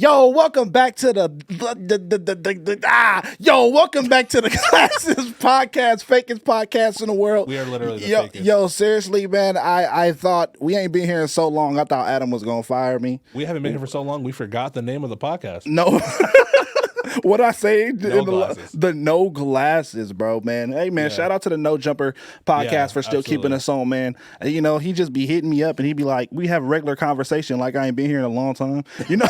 welcome back to welcome back to the Glasses Podcast, fakest podcast in the world. We are literally the fakest. Yo, seriously, man, I thought we ain't been here in so long. I thought Adam was gonna fire me. We haven't been here for so long. We forgot the name of the podcast. No. What I say? Glasses. The No Glasses, bro, man. Hey, man, shout out to the No Jumper podcast for still keeping us on, man. You know, he just be hitting me up and he'd be like, we have regular conversation like I ain't been here in a long time. You know,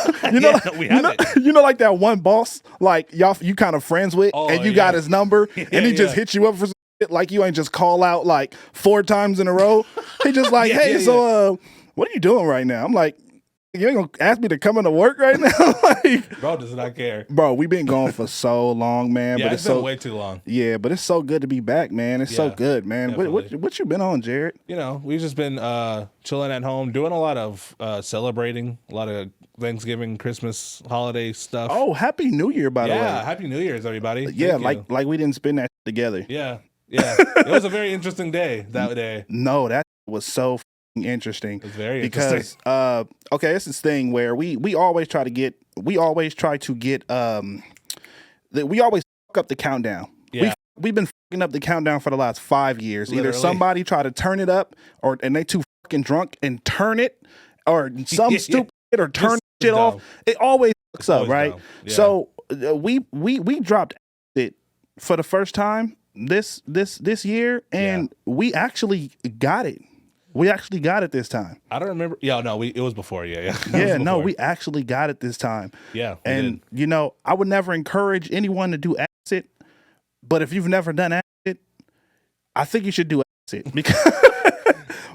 like that one boss, like you kind of friends with, and you got his number, and he just hits you up for some shit like you ain't just call out like 4 times in a row. He just like, what are you doing right now? I'm like, you ain't gonna ask me to come into work right now? Like, bro does not care. Bro, we've been gone for so long, man. Yeah, but it's been way too long. Yeah, but it's so good to be back, man. It's so good, man. What you been on, Jared? You know, we've just been chilling at home, doing a lot of celebrating, a lot of Thanksgiving, Christmas, holiday stuff. Oh, Happy New Year, by the way. Yeah, Happy New Year's, everybody. Yeah, like we didn't spend that together. Yeah. It was a very interesting day that day. No, that was so interesting. It's very interesting. Because it's this thing where we always fuck up the countdown. Yeah. We've been fucking up the countdown for the last 5 years. Literally. Either somebody try to turn it up and they too fucking drunk and turn it, or some stupid shit, or turn shit off. It always fucks up, right? Yeah. So we dropped it for the first time this year, and we actually got it. We actually got it this time. I don't remember. Yeah, no, it was before. Yeah. We actually got it this time. Yeah, and you know, I would never encourage anyone to do acid, but if you've never done acid, I think you should do acid because,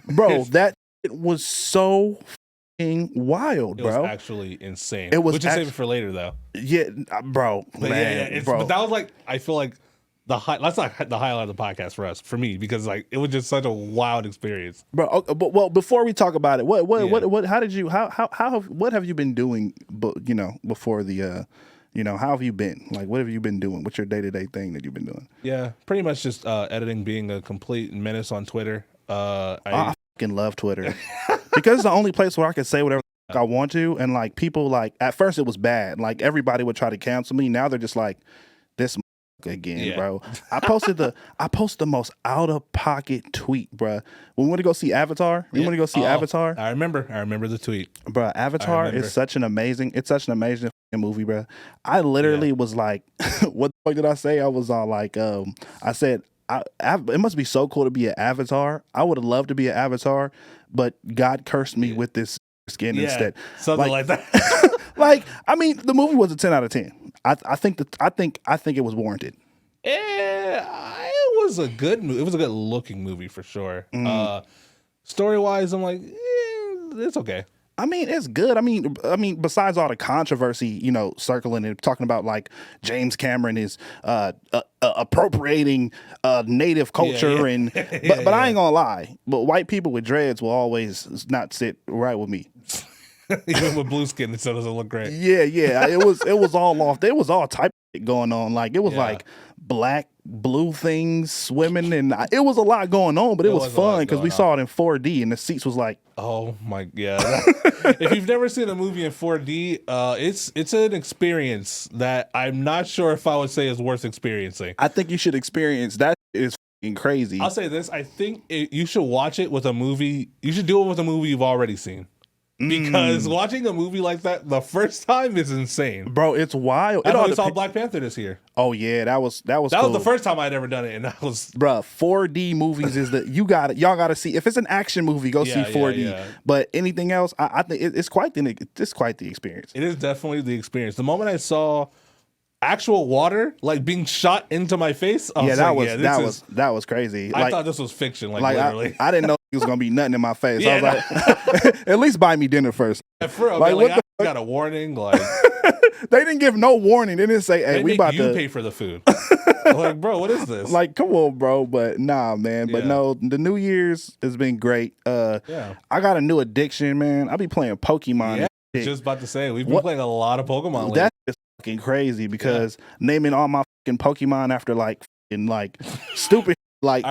bro, that was so fucking wild, bro. It was actually insane. It was. Which is save it for later, though. Yeah, bro. But man, but that was like, I feel like that's not the highlight of the podcast for me, because like it was just such a wild experience, bro. Okay, but well, before we talk about it, what have you been doing? But you know, before the how have you been? Like, what have you been doing? What's your day-to-day thing that you've been doing? Yeah, pretty much just editing, being a complete menace on Twitter. I fucking love Twitter because it's the only place where I can say whatever I want to, and like people, like at first it was bad, like everybody would try to cancel me. Now they're just like, this again, bro. I posted the most out of pocket tweet, bro. When we went to go see Avatar, Avatar. I remember the tweet, bro. Avatar is such an amazing movie, bro. I literally was like, what the fuck did I say? I was all like, I said, it must be so cool to be an Avatar. I would have loved to be an Avatar, but God cursed me with this skin instead. Something like that. Like, I mean, the movie was a 10 out of 10. I think it was warranted. It was a good movie. It was a good looking movie for sure. Story wise, I'm like, it's okay. I mean, it's good. I mean, besides all the controversy, you know, circling and talking about like James Cameron is appropriating native culture, and but I ain't gonna lie, but white people with dreads will always not sit right with me. Even with blue skin, it still doesn't look great. Yeah. It was all off. There was all type of shit going on. Like it was like black, blue things swimming, and it was a lot going on. But it was fun because we saw it in 4D, and the seats was like, oh my god! If you've never seen a movie in 4D, it's an experience that I'm not sure if I would say is worth experiencing. I think you should experience that. Is fucking crazy. I'll say this: I think you should watch it with a movie. You should do it with a movie you've already seen. Because watching a movie like that the first time is insane, bro. It's wild. I only saw Black Panther this year. Oh yeah, that was cool. Was the first time I'd ever done it, and that was, bro. 4D movies is y'all got to see. If it's an action movie, go see 4D. Yeah. But anything else, I think it's quite the experience. It is definitely the experience. The moment I saw actual water like being shot into my face, that was crazy. I thought this was fiction, like literally. I didn't know it was gonna be nothing in my face. I was like, at least buy me dinner first. For real, like I got a warning. Like they didn't give no warning. They didn't say, "Hey, we about to pay for the food." Like, bro, what is this? Like, come on, bro. But nah, man. But no, the New Year's has been great. I got a new addiction, man. I be playing Pokémon. Yeah, just about to say we've been playing a lot of Pokemon lately. That's just fucking crazy because naming all my fucking Pokemon after like stupid like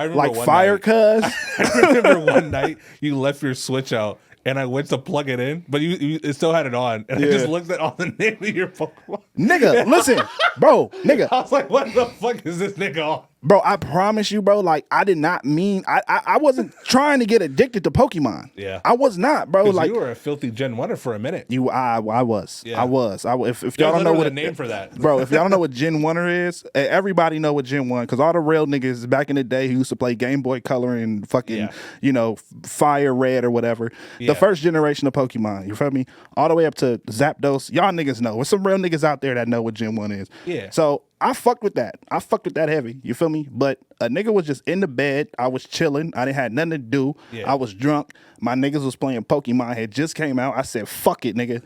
fire cuz. I remember one night you left your Switch out and I went to plug it in, but you it still had it on, and I just looked at all the name of your Pokemon. Nigga, listen, bro, nigga. I was like, what the fuck is this nigga on? Bro, I promise you, bro, like, I did not mean, I wasn't trying to get addicted to Pokemon. Yeah. I was not, bro. Like, you were a filthy Gen 1er for a minute. I was. Yeah. I was. If y'all don't know what a name for that. Bro, if y'all don't know what Gen 1er is, everybody know what Gen 1, because all the real niggas back in the day who used to play Game Boy Color and fucking, you know, Fire Red or whatever. The first generation of Pokemon, you feel me? All the way up to Zapdos. Y'all niggas know. There's some real niggas out there that know what Gen 1 is. Yeah. So I fucked with that. I fucked with that heavy. You feel me? But a nigga was just in the bed. I was chilling. I didn't have nothing to do. Yeah. I was drunk. My niggas was playing Pokemon. Had just came out. I said, "Fuck it, nigga.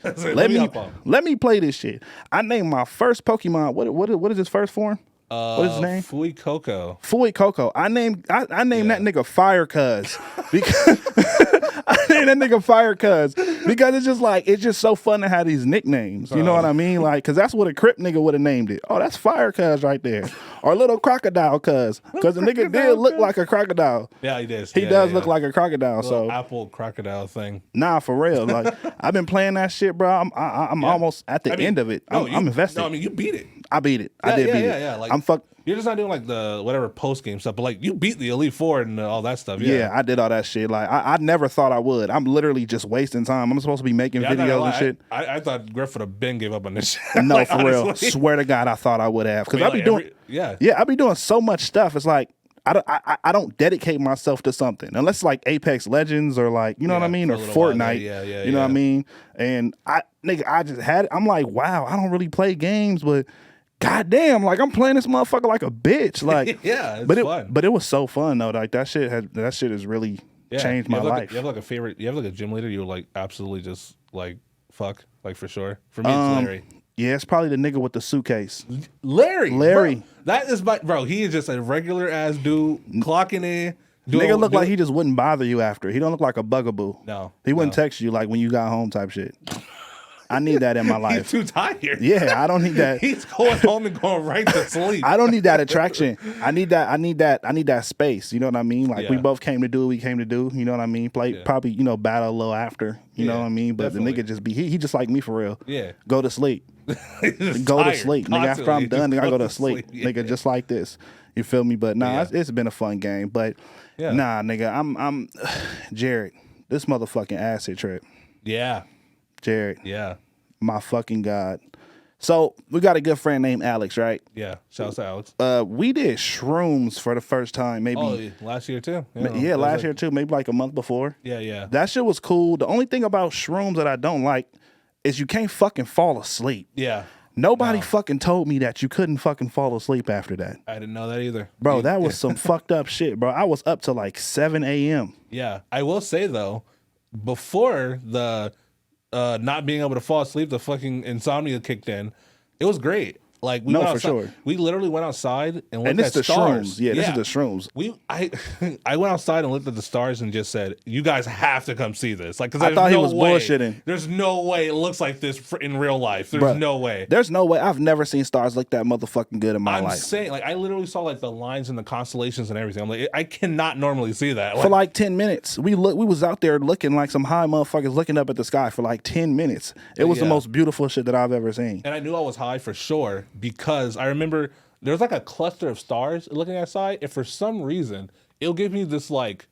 Let me play this shit." I named my first Pokemon. What is his first form? What is his name? Fuecoco. Fuecoco. I named that nigga Fire Cuz because I named that nigga Fire Cuz because it's just so fun to have these nicknames. You know what I mean? Like, cause that's what a Crip nigga would have named it. Oh, that's Fire Cuz right there, or Little Crocodile Cuz, cause the nigga did look like a crocodile. Yeah, he does. He does look like a crocodile. So apple crocodile thing. Nah, for real. Like, I've been playing that shit, bro. I'm almost at the end of it. I'm invested. No, I mean, you beat it. I beat it. I did beat it. Yeah. Like, I'm fucked. You're just not doing like the whatever post game stuff, but like you beat the Elite Four and all that stuff. Yeah, I did all that shit. Like I never thought I would. I'm literally just wasting time. I'm supposed to be making videos and shit. I thought Griff would have been gave up on this shit. No, like, for honestly. real. Swear to God, I thought I would have, because I be like doing I be doing so much stuff. It's like I don't dedicate myself to something unless like Apex Legends or like, you know what I mean, or Fortnite. You know what I mean? And I just had it. I'm like, wow, I don't really play games, but God damn, like I'm playing this motherfucker like a bitch. Like, it's fun. But it was so fun though. Like that shit has really changed my life. You have like a favorite, you have like a gym leader you like absolutely just like fuck, like for sure. For me, it's Larry. Yeah, it's probably the nigga with the suitcase. Larry. Bro, that is bro, he is just a regular ass dude clocking in. Nigga look like he just wouldn't bother you after. He don't look like a bugaboo. No. He wouldn't text you like when you got home type shit. I need that in my life. He's too tired. Yeah, I don't need that. He's going home and going right to sleep. I don't need that attraction. I need that space. You know what I mean? Like we both came to do what we came to do. You know what I mean? Probably, you know, battle a little after. You know what I mean? But definitely. The nigga just he just like me for real. Yeah. Go to sleep. Go to sleep. Nigga, after I'm done, nigga, I go to sleep. Nigga, just like this. You feel me? But nah, it's been a fun game. But nah, nigga, I'm Jared. This motherfucking acid trip. Yeah. Jared. Yeah. My fucking God. So we got a good friend named Alex, right? Yeah. Shout out to Alex. We did shrooms for the first time, maybe last year too. Yeah, last year too, maybe like a month before. Yeah. That shit was cool. The only thing about shrooms that I don't like is you can't fucking fall asleep. Yeah. Nobody fucking told me that you couldn't fucking fall asleep after that. I didn't know that either. Bro, that was some fucked up shit, bro. I was up to like 7 a.m. Yeah. I will say though, before the not being able to fall asleep, the fucking insomnia kicked in. It was great. Like we went outside. For sure. We literally went outside and looked at the stars. Shrooms. Yeah, this is the shrooms. I went outside and looked at the stars and just said, "You guys have to come see this." Like, because I thought he was bullshitting. There's no way it looks like this in real life. There's no way. There's no way. I've never seen stars look that motherfucking good in my life. I'm saying, like, I literally saw like the lines and the constellations and everything. I'm like, I cannot normally see that. For like 10 minutes, we was out there looking like some high motherfuckers looking up at the sky for like 10 minutes. It was the most beautiful shit that I've ever seen. And I knew I was high for sure because I remember there was like a cluster of stars looking outside, and for some reason, it'll give me this like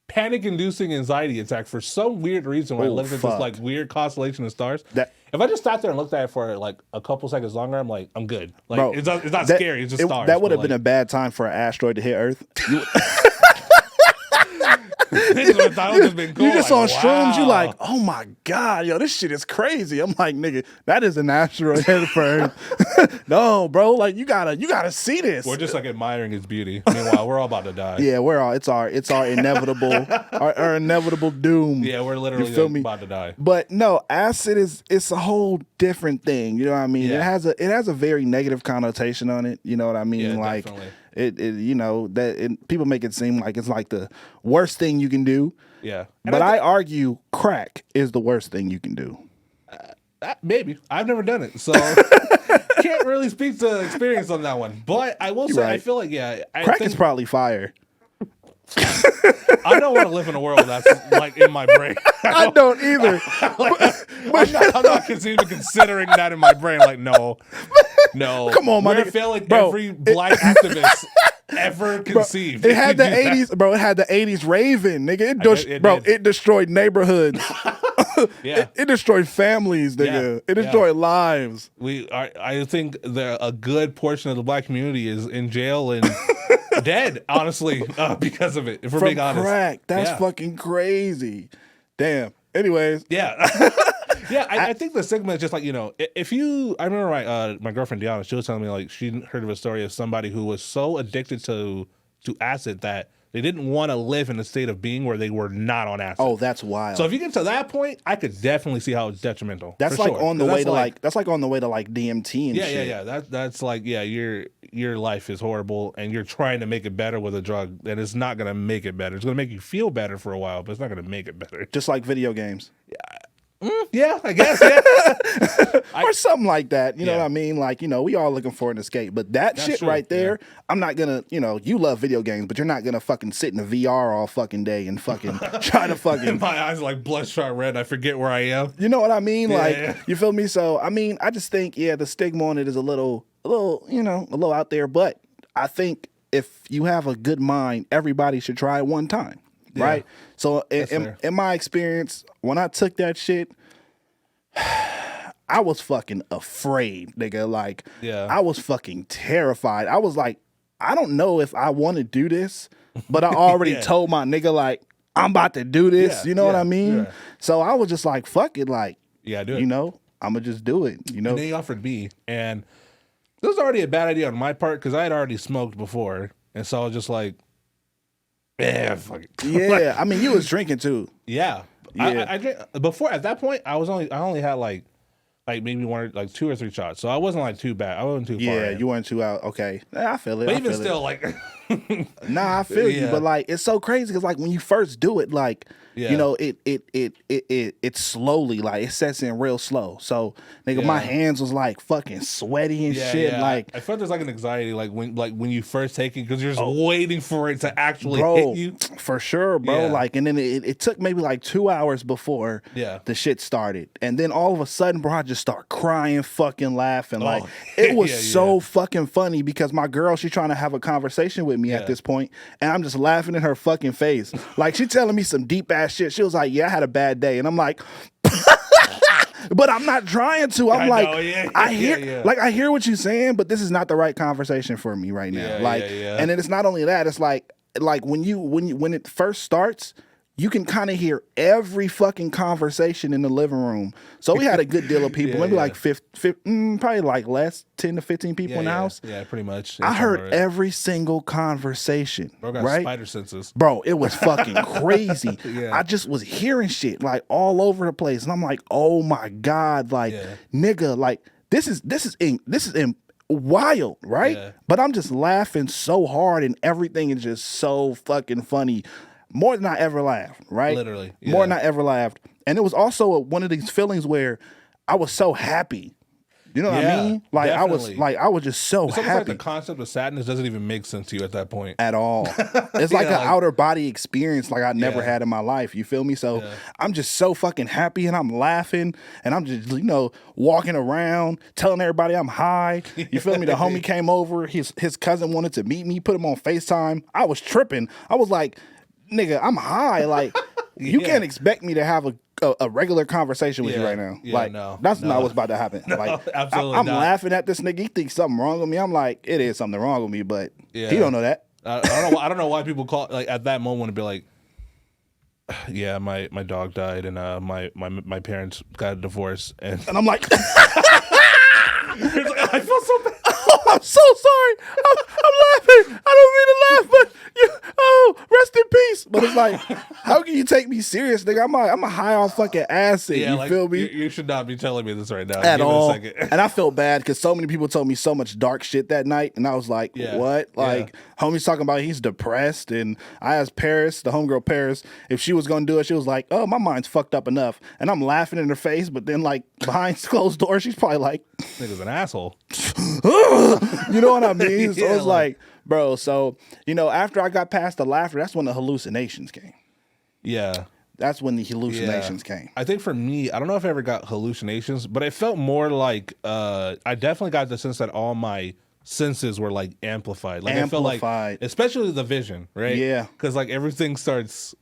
panic-inducing anxiety attack for some weird reason when I looked at this like weird constellation of stars. If I just sat there and looked at it for like a couple seconds longer, I'm like, I'm good. Like, bro, it's not scary. It's just stars. That would have been a bad time for an asteroid to hit Earth. You just on shrooms, you like, oh my God, yo, this shit is crazy. I'm like, nigga, that is an asteroid headed for Earth. No, bro, like you gotta see this. We're just like admiring its beauty. Meanwhile, we're all about to die. Yeah, it's our inevitable our inevitable doom. Yeah, we're literally about to die. But no, acid it's a whole different thing. You know what I mean? Yeah. It has a very negative connotation on it. You know what I mean? Yeah, like definitely. You know people make it seem like it's like the worst thing you can do. Yeah, but I argue crack is the worst thing you can do. Maybe I've never done it, so can't really speak to experience on that one. But I will say, I feel like crack is probably fire. I don't want to live in a world that's like in my brain. I don't either. I'm not even considering that in my brain. Like, no. Come on, my We're nigga. failing Bro, every black activist ever conceived. It had the 80s, bro. It had the 80s Raven, nigga. It destroyed neighborhoods. Yeah. It destroyed families, nigga. Yeah. It destroyed lives. I think a good portion of the black community is in jail and dead, honestly, because of it. If we're being honest, crack. That's fucking crazy. Damn. Anyways, yeah. Yeah, I think the stigma is just like, I remember my girlfriend Deanna, she was telling me like she heard of a story of somebody who was so addicted to acid that they didn't want to live in a state of being where they were not on acid. Oh, that's wild. So if you get to that point, I could definitely see how it's detrimental. That's like on the way to that's like on the way to like DMT and shit. Yeah. That's like, your life is horrible and you're trying to make it better with a drug and it's not gonna make it better. It's gonna make you feel better for a while, but it's not gonna make it better. Just like video games. Yeah, I guess, yeah. Or something like that. You know what I mean? Like, we all looking for an escape. But that's shit true. Right there, I'm not gonna, you love video games, but you're not gonna fucking sit in a VR all fucking day and fucking try to fucking. My eyes are like bloodshot red. I forget where I am. You know what I mean? You feel me? So, I mean, I just think, the stigma on it is a little out there. But I think if you have a good mind, everybody should try it one time. Right? So in my experience, when I took that shit, I was fucking afraid, nigga. Like, I was fucking terrified. I was like, I don't know if I want to do this, but I already told my nigga, like, I'm about to do this. You know what I mean? Yeah. So I was just like, fuck it. Like, do it. I'm going to just do it. And then he offered me. And it was already a bad idea on my part because I had already smoked before. And so I was just like, yeah, fuck it. Yeah, I mean, you was drinking too. Yeah. I drank before. At that point, I only had like maybe like 2 or 3 shots, so I wasn't like too bad. I wasn't too far. Yeah, you weren't too out. Okay, I feel it. But even still, like, I feel you. But like, it's so crazy because like when you first do it, like, it slowly, like, it sets in real slow. So nigga, my hands was like fucking sweaty and shit. Yeah. Like, I felt there's like an anxiety, like when you first take it, because you're just waiting for it to actually hit you. For sure, bro. Yeah. Like, and then it took maybe like 2 hours before the shit started, and then all of a sudden, bro, I just start crying, fucking laughing. Like, it was so fucking funny because my girl, she's trying to have a conversation with me at this point, and I'm just laughing in her fucking face. Like, she telling me some deep ass shit. She was like, I had a bad day. And I'm like, but I'm not trying to. I'm I hear what you're saying, but this is not the right conversation for me right now. And then it's not only that, it's like when it first starts, you can kind of hear every fucking conversation in the living room. So we had a good deal of people, maybe like probably like less, 10 to 15 people in the house. Yeah, pretty much. I heard every single conversation. Bro got spider senses. Bro, it was fucking crazy. I just was hearing shit like all over the place. And I'm like, oh my God, like, nigga, like, this is wild, right? Yeah. But I'm just laughing so hard and everything is just so fucking funny. More than I ever laughed, right? Literally. Yeah. More than I ever laughed. And it was also one of these feelings where I was so happy. You know what I mean? Like, definitely. I was just so happy. Like the concept of sadness doesn't even make sense to you at that point. At all. It's like an outer body experience like I never had in my life. You feel me? So I'm just so fucking happy and I'm laughing and I'm just, walking around, telling everybody I'm high. You feel me? The homie came over. His cousin wanted to meet me, put him on FaceTime. I was tripping. I was like, nigga, I'm high. Like, you can't expect me to have a regular conversation with you right now. Yeah, like, that's not what's about to happen. No, like, absolutely I'm not. laughing at this nigga. He thinks something wrong with me. I'm like, it is something wrong with me, but he don't know that. I don't know why people call like at that moment to be like, yeah, my dog died and my parents got a divorce and I'm like, I feel so bad. Oh, I'm so sorry. I'm laughing. I don't mean to laugh, but rest in peace. But it's like, how can you take me serious, nigga? I'm a high off fucking acid. You feel me? You should not be telling me this right now. At all. And I felt bad because so many people told me so much dark shit that night, and I was like, what? Like, homie's talking about he's depressed, and I asked Paris, the homegirl Paris, if she was gonna do it. She was like, oh, my mind's fucked up enough. And I'm laughing in her face, but then like behind closed doors, she's probably like, nigga's an asshole. you know what I mean? So Yeah, it's like, bro, so, you know, after I got past the laughter, that's when the hallucinations came. Yeah. That's when the hallucinations came. I think for me, I don't know if I ever got hallucinations, but it felt more like I definitely got the sense that all my senses were like amplified. Like I felt like, especially the vision, right? Yeah. Because like everything starts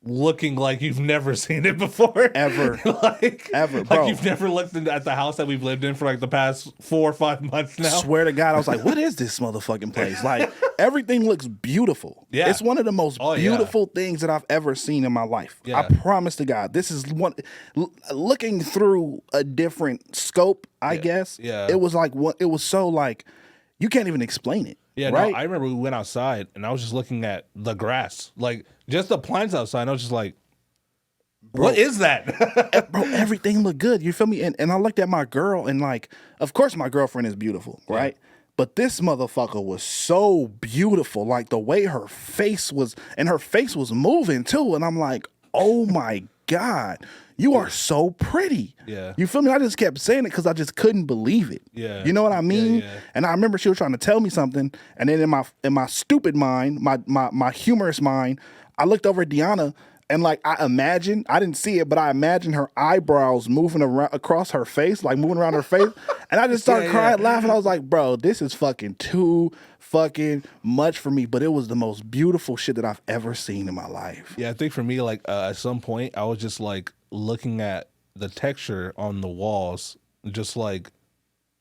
looking like you've never seen it before. Ever. Ever. Bro. Like you've never looked at the house that we've lived in for like the past 4 or 5 months now. Swear to God, I was like, what is this motherfucking place? Like, everything looks beautiful. Yeah. It's one of the most beautiful things that I've ever seen in my life. Yeah. I promise to God. This is one, looking through a different scope, I guess. Yeah. It was like, it was so like, you can't even explain it. Yeah, right? no, I remember we went outside and I was just looking at the grass, like just the plants outside. And I was just like, bro, what is that? Bro, everything looked good. You feel me? And I looked at my girl and like, of course my girlfriend is beautiful, right? But this motherfucker was so beautiful. Like the way her face was, and her face was moving too. And I'm like, oh my God, you are so pretty. Yeah. You feel me? I just kept saying it because I just couldn't believe it. Yeah. You know what I mean? Yeah. And I remember she was trying to tell me something. And then in my stupid mind, my humorous mind, I looked over at Deanna and like I didn't see it, but I imagined her eyebrows moving around across her face, like moving around her face. And I just started crying, laughing. I was like, bro, this is fucking too fucking much for me. But it was the most beautiful shit that I've ever seen in my life. Yeah, I think for me, like at some point, I was just like looking at the texture on the walls, just like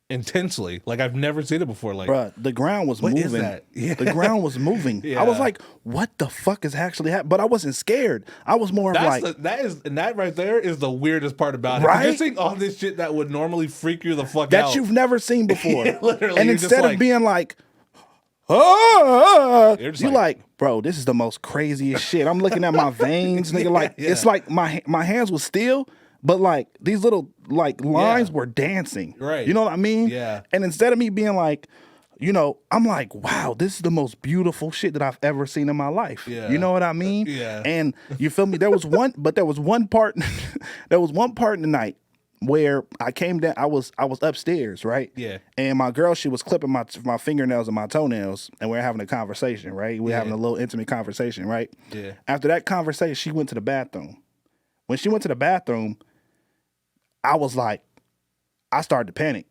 intensely. Like I've never seen it before. Like, bruh, the ground was moving. Is that? Yeah. The ground was moving. I was like, what the fuck is actually happening? But I wasn't scared. I was more like, that right there is the weirdest part about it. Right? You're seeing all this shit that would normally freak you the fuck out. That you've never seen before. Literally. And instead of being like, you're like, bro, this is the most craziest shit. I'm looking at my veins, nigga. Like, it's like my hands was still, but like these little like lines were dancing. Right. You know what I mean? Yeah. And instead of me being like, you know, I'm like, wow, this is the most beautiful shit that I've ever seen in my life. Yeah. You know what I mean? Yeah. And you feel me? There was one part in the night where I came down, I was upstairs, right? Yeah. And my girl, she was clipping my fingernails and my toenails, and we were having a conversation, right? We were having a little intimate conversation, right? Yeah. After that conversation, she went to the bathroom. When she went to the bathroom, I was like, I started to panic.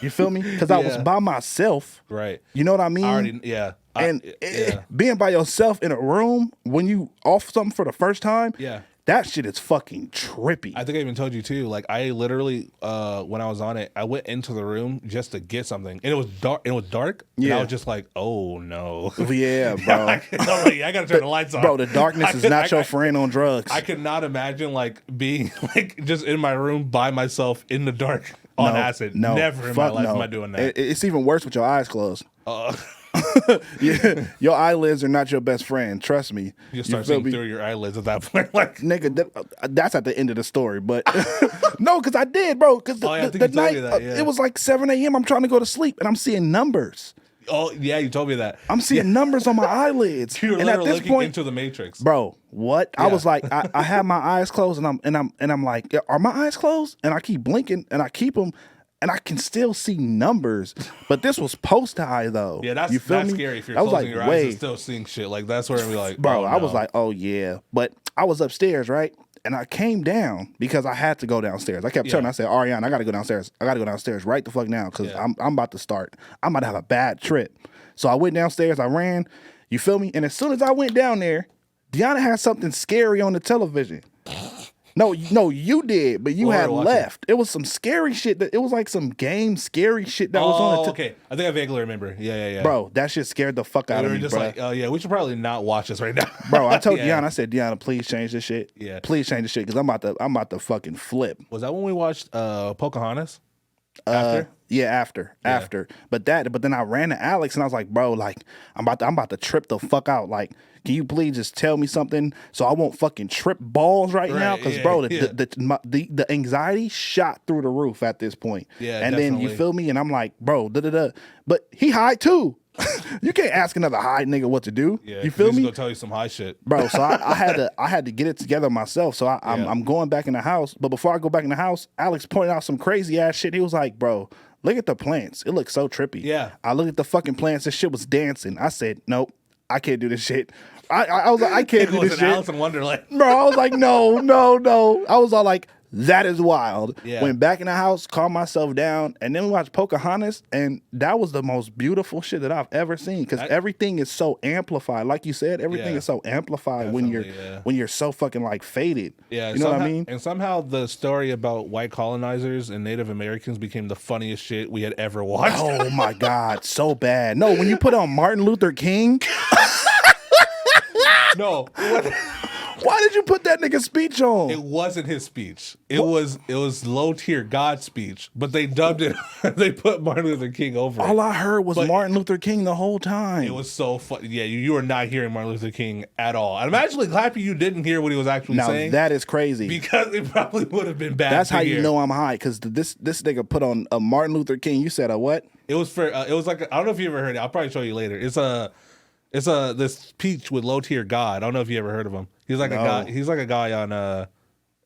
You feel me? Because I was by myself. Right. You know what I mean? Being by yourself in a room when you off something for the first time, that shit is fucking trippy. I think I even told you too. Like I literally, when I was on it, I went into the room just to get something, and it was dark. And I was just like, "Oh no!" Yeah, bro. I gotta turn the lights on, bro. The darkness is not your friend on drugs. I could not imagine like being like just in my room by myself in the dark on acid. No, never in my life am I doing that. It's even worse with your eyes closed. Yeah, your eyelids are not your best friend. Trust me. You start seeing through your eyelids at that point. Like, nigga, that's at the end of the story. But no, because I did, bro. Because the night it was like 7 a.m. I'm trying to go to sleep, and I'm seeing numbers. Oh yeah, you told me that. I'm seeing numbers on my eyelids. You're and at this looking point, into the Matrix, bro. What? I was like, I had my eyes closed, and I'm like, are my eyes closed? And I keep blinking, and I keep them. And I can still see numbers, but this was post-high though. Yeah, that's scary if you're closing your eyes and still seeing shit. Like that's where we like, bro. I was like, oh yeah, but I was upstairs, right? And I came down because I had to go downstairs. I kept telling her, I said, Ariane, I gotta go downstairs. I gotta go downstairs right the fuck now because I'm about to start. I'm about to have a bad trip. So I went downstairs. I ran. You feel me? And as soon as I went down there, Deanna had something scary on the television. No, you did, but you had left. It was some scary shit. It was like some game scary shit that was on. Okay, I think I vaguely remember. Yeah. Bro, that shit scared the fuck out of me, just bro. Like, oh yeah, we should probably not watch this right now. Bro, I told Deanna, I said, Deanna, please change this shit. Yeah, please change this shit because I'm about to fucking flip. Was that when we watched Pocahontas? After? After. But then I ran to Alex and I was like, bro, like I'm about to trip the fuck out. Like, can you please just tell me something so I won't fucking trip balls right now? Because bro, the anxiety shot through the roof at this point. Yeah, and definitely. then you feel me, and I'm like, bro, But he high too. You can't ask another high nigga what to do. Yeah, you feel me? He's gonna tell you some high shit, bro. So I had to get it together myself. So I'm going back in the house. But before I go back in the house, Alex pointed out some crazy ass shit. He was like, bro, look at the plants. It looks so trippy. Yeah. I looked at the fucking plants. This shit was dancing. I said, nope, I can't do this shit. I was like, I can't do this shit. Alice in Wonderland. Bro, I was like, no. I was all like, that is wild. Yeah. Went back in the house, calmed myself down, and then we watched Pocahontas, and that was the most beautiful shit that I've ever seen because everything is so amplified. Like you said, everything is so amplified when you're so fucking like faded. Yeah, you know what I mean? And somehow the story about white colonizers and Native Americans became the funniest shit we had ever watched. Oh my God, so bad. No, when you put on Martin Luther King. No. Why did you put that nigga speech on? It wasn't his speech. It was low tier God speech, but they dubbed it. They put Martin Luther King over All it. I heard was Martin Luther King the whole time. It was so fun. Yeah, you were not hearing Martin Luther King at all. I'm actually happy you didn't hear what he was actually saying. That is crazy. Because it probably would have been bad. That's how you know I'm high, because this nigga put on a Martin Luther King. You said a what? It was for. It was like I don't know if you ever heard it. I'll probably show you later. It's this speech with low tier God. I don't know if you ever heard of him. He's like a guy. He's like a guy on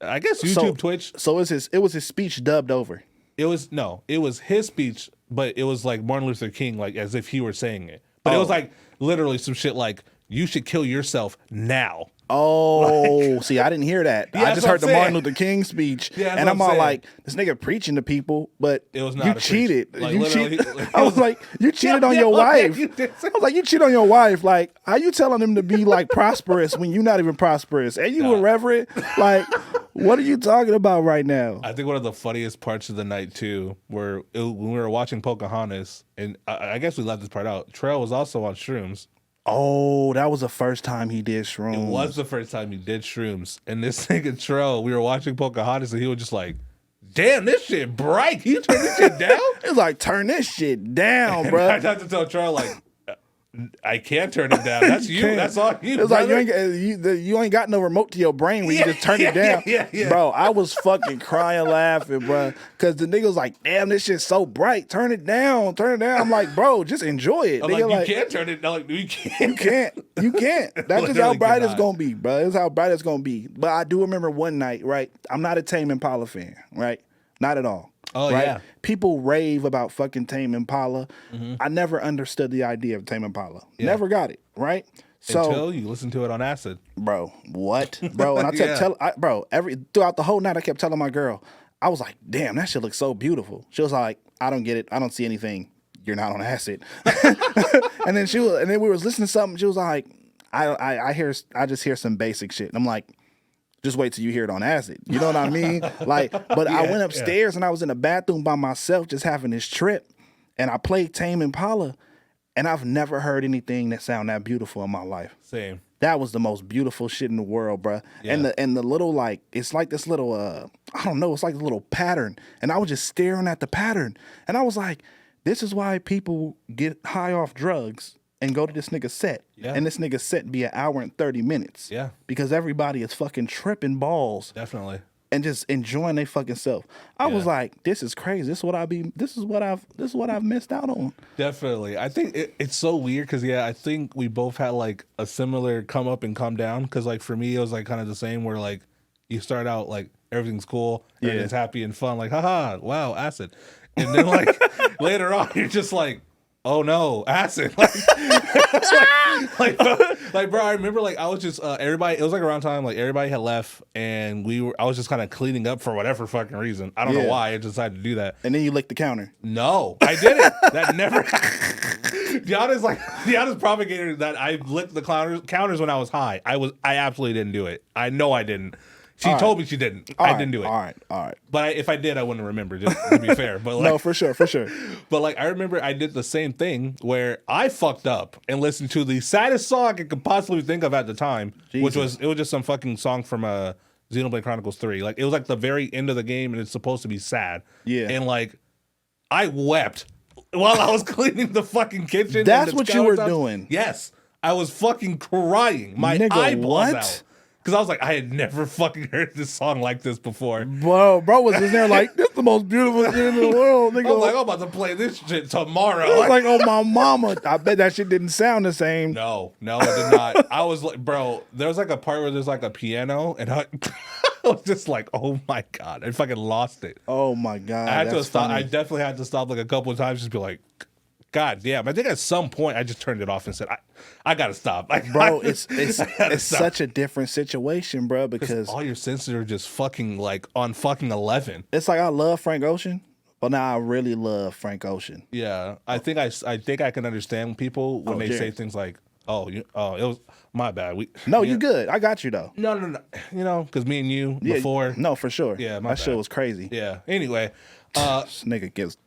I guess YouTube, Twitch. So it was his speech dubbed over. It was his speech, but it was like Martin Luther King, like as if he were saying it. But it was like literally some shit like, you should kill yourself now. Oh, see, I didn't hear that. Yeah, I just heard the Martin Luther King speech, and I'm all like, this nigga preaching to people, but it was not you cheated. Like, you cheated. I was like, you cheated on your wife. I was like, you cheated on your wife. Like, how you telling him to be like prosperous when you're not even prosperous? And you irreverent? Like, what are you talking about right now? I think one of the funniest parts of the night too, when we were watching Pocahontas, and I guess we left this part out. Trell was also on shrooms. Oh, that was the first time he did shrooms. It was the first time he did shrooms. And this nigga Trell, we were watching Pocahontas, and he was just like, damn, this shit bright. Can you turn this shit down? It's like, turn this shit down, bro. I had to tell Trell, like, I can't turn it down. That's you. That's all you. It's like you ain't got no remote to your brain where you just turn it down. Yeah. Bro, I was fucking crying laughing, bro. Because the nigga was like, damn, this shit's so bright. Turn it down. I'm like, bro, just enjoy it. I'm nigga, like, you can't turn it down. Like, you can't. You can't. That's just how bright it's going to be, bro. That's how bright it's going to be. But I do remember one night, right? I'm not a Tame Impala fan, right? Not at all. Oh, right? yeah. People rave about fucking Tame Impala. Mm-hmm. I never understood the idea of Tame Impala. Yeah. Never got it, right? So, until you listen to it on acid. Bro, what? Bro, and I kept throughout the whole night I kept telling my girl, I was like, damn, that shit looks so beautiful. She was like, I don't get it. I don't see anything. You're not on acid. and then we was listening to something. She was like, I just hear some basic shit. And I'm like, just wait till you hear it on acid. You know what I mean? Like, but I went upstairs and I was in the bathroom by myself just having this trip. And I played Tame Impala. And I've never heard anything that sound that beautiful in my life. Same. That was the most beautiful shit in the world, bro. Yeah. And the little, like, it's like this little, I don't know, it's like a little pattern. And I was just staring at the pattern. And I was like, this is why people get high off drugs and go to this nigga's set. Yeah. And this nigga's set be an hour and 30 minutes. Yeah. Because everybody is fucking tripping balls. Definitely. And just enjoying their fucking self. I was like, this is crazy. This is what I've missed out on. Definitely. I think it's so weird because I think we both had like a similar come up and come down. Cause like for me it was like kind of the same where like you start out like everything's cool, everything's happy and fun, like haha, wow, acid. And then like later on you're just like, oh no, acid. Like, bro, I remember like I was just everybody, it was like around time like everybody had left and I was just kind of cleaning up for whatever fucking reason. I don't know why I decided to do that. And then you licked the counter. No, I didn't. That never Deanna's propagated that I licked the counters when I was high. I absolutely didn't do it. I know I didn't. She told me she didn't. I didn't do it. All right. But if I did, I wouldn't remember, just to be fair. But like, no, for sure. But like, I remember I did the same thing where I fucked up and listened to the saddest song I could possibly think of at the time, which was just some fucking song from Xenoblade Chronicles 3. Like, it was like the very end of the game and it's supposed to be sad. Yeah. And like, I wept while I was cleaning the fucking kitchen. That's what you were doing. Yes. I was fucking crying. My eyeballs out. Because I was like, I had never fucking heard this song like this before. Bro was just there like, this is the most beautiful thing in the world. Nigga. I was like, I'm about to play this shit tomorrow. I was like, oh, my mama. I bet that shit didn't sound the same. No, it did not. I was like, bro, there was like a part where there's like a piano and I was just like, oh my God, I fucking lost it. Oh my God. I had to stop. Funny. I definitely had to stop like a couple of times, just be like, God damn. I think at some point I just turned it off and said, I gotta stop. Bro, it's such a different situation, bro, because all your senses are just fucking like on fucking 11. It's like I love Frank Ocean, but now I really love Frank Ocean. Yeah. I think I can understand people when they say things like, it was my bad. You good. I got you though. No. You know, because me and you before. No, for sure. Yeah, that shit was crazy. Yeah. Anyway. This nigga gets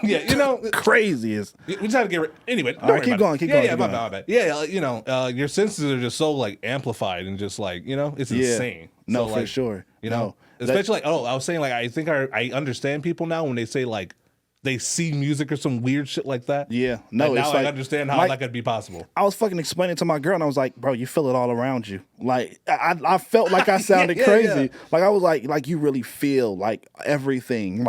yeah, you know, crazy is. We just had to get anyway. All right, keep going. Yeah, my bad. Yeah, you know, your senses are just so like amplified and just like, you know, it's insane. No, so, for like, sure. You know, especially I was saying like I think I understand people now when they say like they see music or some weird shit like that. Yeah, no, now it's I like, understand how that could be possible. I was fucking explaining to my girl, and I was like, "Bro, you feel it all around you." Like I felt like I sounded crazy. Yeah. Like I was like you really feel like everything,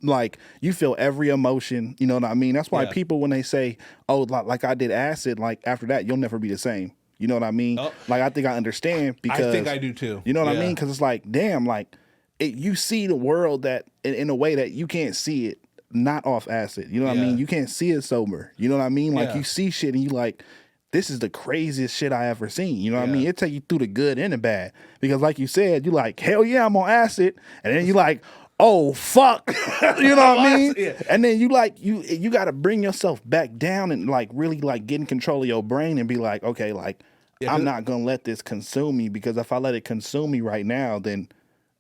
like you feel every emotion. You know what I mean? That's why people when they say, "Oh, like I did acid," like after that you'll never be the same. You know what I mean? Oh. Like I think I understand because I think I do too. You know what I mean? Because it's like, damn, like you see the world that in a way that you can't see it. Not off acid, you know what I mean? You can't see it sober, you know what I mean? Like you see shit and you like, this is the craziest shit I ever seen, you know what I mean? It take you through the good and the bad because, like you said, you like, hell yeah, I'm on acid, and then you like, oh fuck, you know what I mean? And then you like, you got to bring yourself back down and like really like get in control of your brain and be like, okay, like I'm not gonna let this consume me because if I let it consume me right now, then.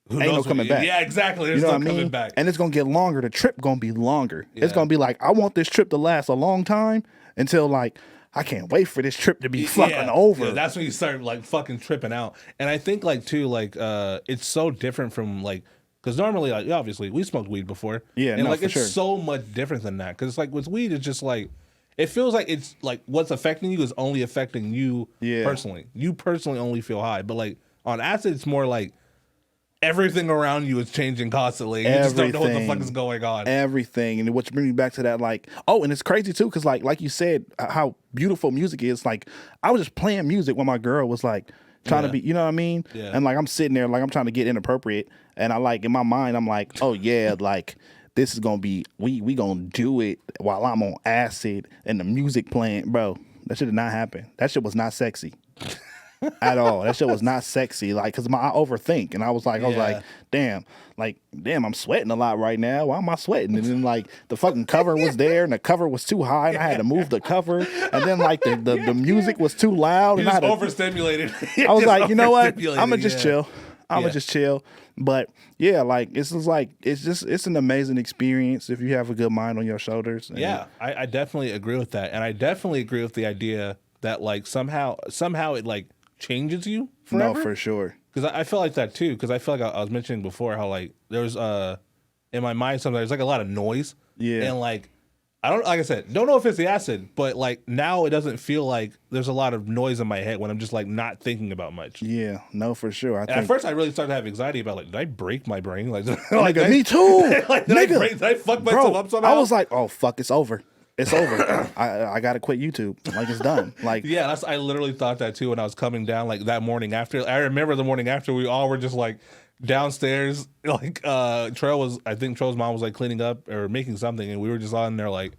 Ain't no coming back. Yeah, exactly. There's no coming back. And it's going to get longer. The trip going to be longer. Yeah. It's going to be like, I want this trip to last a long time until like, I can't wait for this trip to be fucking over. Yeah, that's when you start like fucking tripping out. And I think like too, like it's so different from like, because normally like obviously we smoked weed before. Yeah, and like it's so much different than that. Because like with weed, it's just like, it feels like it's like what's affecting you is only affecting you personally. You personally only feel high. But like on acid, it's more like, everything around you is changing constantly. You just don't know what the fuck is going on. Everything. And which brings me back to that, like, oh, and it's crazy too, because like you said, how beautiful music is. Like, I was just playing music when my girl was like trying to be, you know what I mean? Yeah. And like I'm sitting there, like I'm trying to get inappropriate. And I like in my mind, I'm like, oh yeah, like this is gonna be we gonna do it while I'm on acid and the music playing. Bro, that shit did not happen. That shit was not sexy. At all. That shit was not sexy. Like, cause I overthink, and I was like, damn, I'm sweating a lot right now. Why am I sweating? And then like the fucking cover was there, and the cover was too high, and I had to move the cover, and then like the music was too loud, and I had overstimulated. I was like, you know what? I'ma just chill. I'ma just chill. But yeah, like it's an amazing experience if you have a good mind on your shoulders. And I definitely agree with that, and I definitely agree with the idea that like somehow it like changes you forever. No, for sure. Because I feel like that too. Because I feel like I was mentioning before how like there's in my mind sometimes there's like a lot of noise. Yeah. And like like I said, don't know if it's the acid, but like now it doesn't feel like there's a lot of noise in my head when I'm just like not thinking about much. Yeah, no, for sure. At first I really started to have anxiety about like, did I break my brain? Like, me too. Did I fuck myself up somehow? I was like, oh fuck, it's over. It's over. I gotta quit YouTube. Like it's done. Like I literally thought that too when I was coming down like that morning after. I remember the morning after we all were just like downstairs. Like Trell's mom was like cleaning up or making something, and we were just on there like,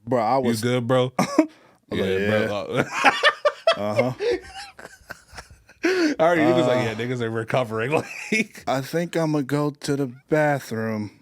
bro, I was you good, bro. Bro. Alright, he was like, yeah, niggas are recovering. Like, I think I'm gonna go to the bathroom.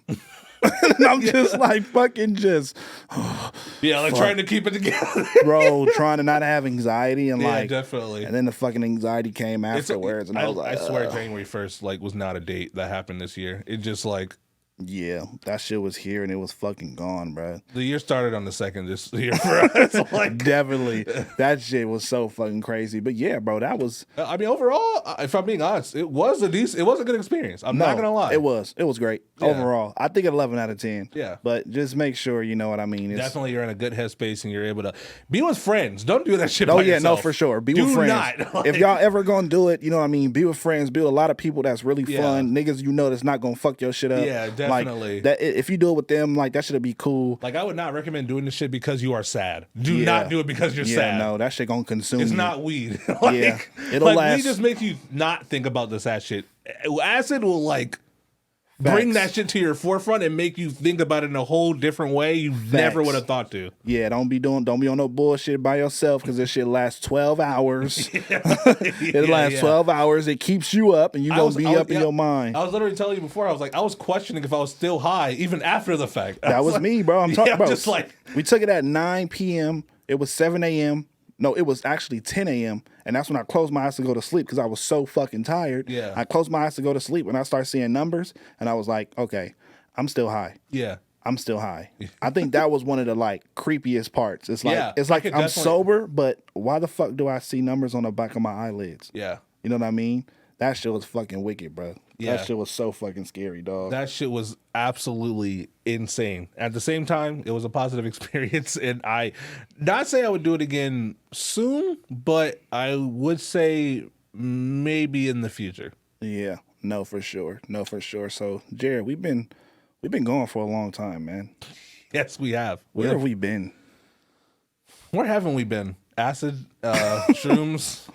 And I'm just like fucking just trying to keep it together. Bro, trying to not have anxiety and like definitely. And then the fucking anxiety came afterwards and I was like, I swear January 1st like was not a date that happened this year. It just like yeah, that shit was here and it was fucking gone, bro. The year started on the 2nd this year for us. Like definitely, that shit was so fucking crazy. But yeah, bro, that was. I mean, overall, if I'm being honest, it was a good experience. I'm not gonna lie. It was great overall. I think 11 out of 10. Yeah, but just make sure you know what I mean. Definitely, you're in a good headspace and you're able to be with friends. Don't do that shit. Oh by yeah, yourself. no, for sure. Be with friends. Not, if y'all ever gonna do it, you know what I mean. Be with friends. Be with a lot of people that's really fun. Niggas, you know, that's not gonna fuck your shit up. Yeah, definitely. Definitely. Like that, if you do it with them, like that should be cool. Like I would not recommend doing this shit because you are sad. Do not do it because you're sad. No, that shit gonna consume It's you. not weed. Like, it'll last. Weed just makes you not think about the sad shit. Acid will bring that shit to your forefront and make you think about it in a whole different way you never would have thought to. Yeah, don't be on no bullshit by yourself because this shit lasts 12 hours. It lasts 12 hours. It keeps you up and you gonna be up in your mind. I was literally telling you before, I was questioning if I was still high even after the fact. That was me, bro. I'm talking about. Just we took it at 9 p.m. It was 7 a.m. No, it was actually 10 a.m. And that's when I closed my eyes to go to sleep because I was so fucking tired. Yeah. I closed my eyes to go to sleep and I started seeing numbers and I was like, okay, I'm still high. Yeah. I'm still high. I think that was one of the creepiest parts. It's like I'm definitely... sober, but why the fuck do I see numbers on the back of my eyelids? Yeah. You know what I mean? That shit was fucking wicked, bro. Yeah. That shit was so fucking scary, dog. That shit was absolutely insane. At the same time, it was a positive experience, and I not say I would do it again soon, but I would say maybe in the future. Yeah, no, for sure. So, Jared, we've been going for a long time, man. Yes, we have. Where have we been? Where haven't we been? Acid, shrooms.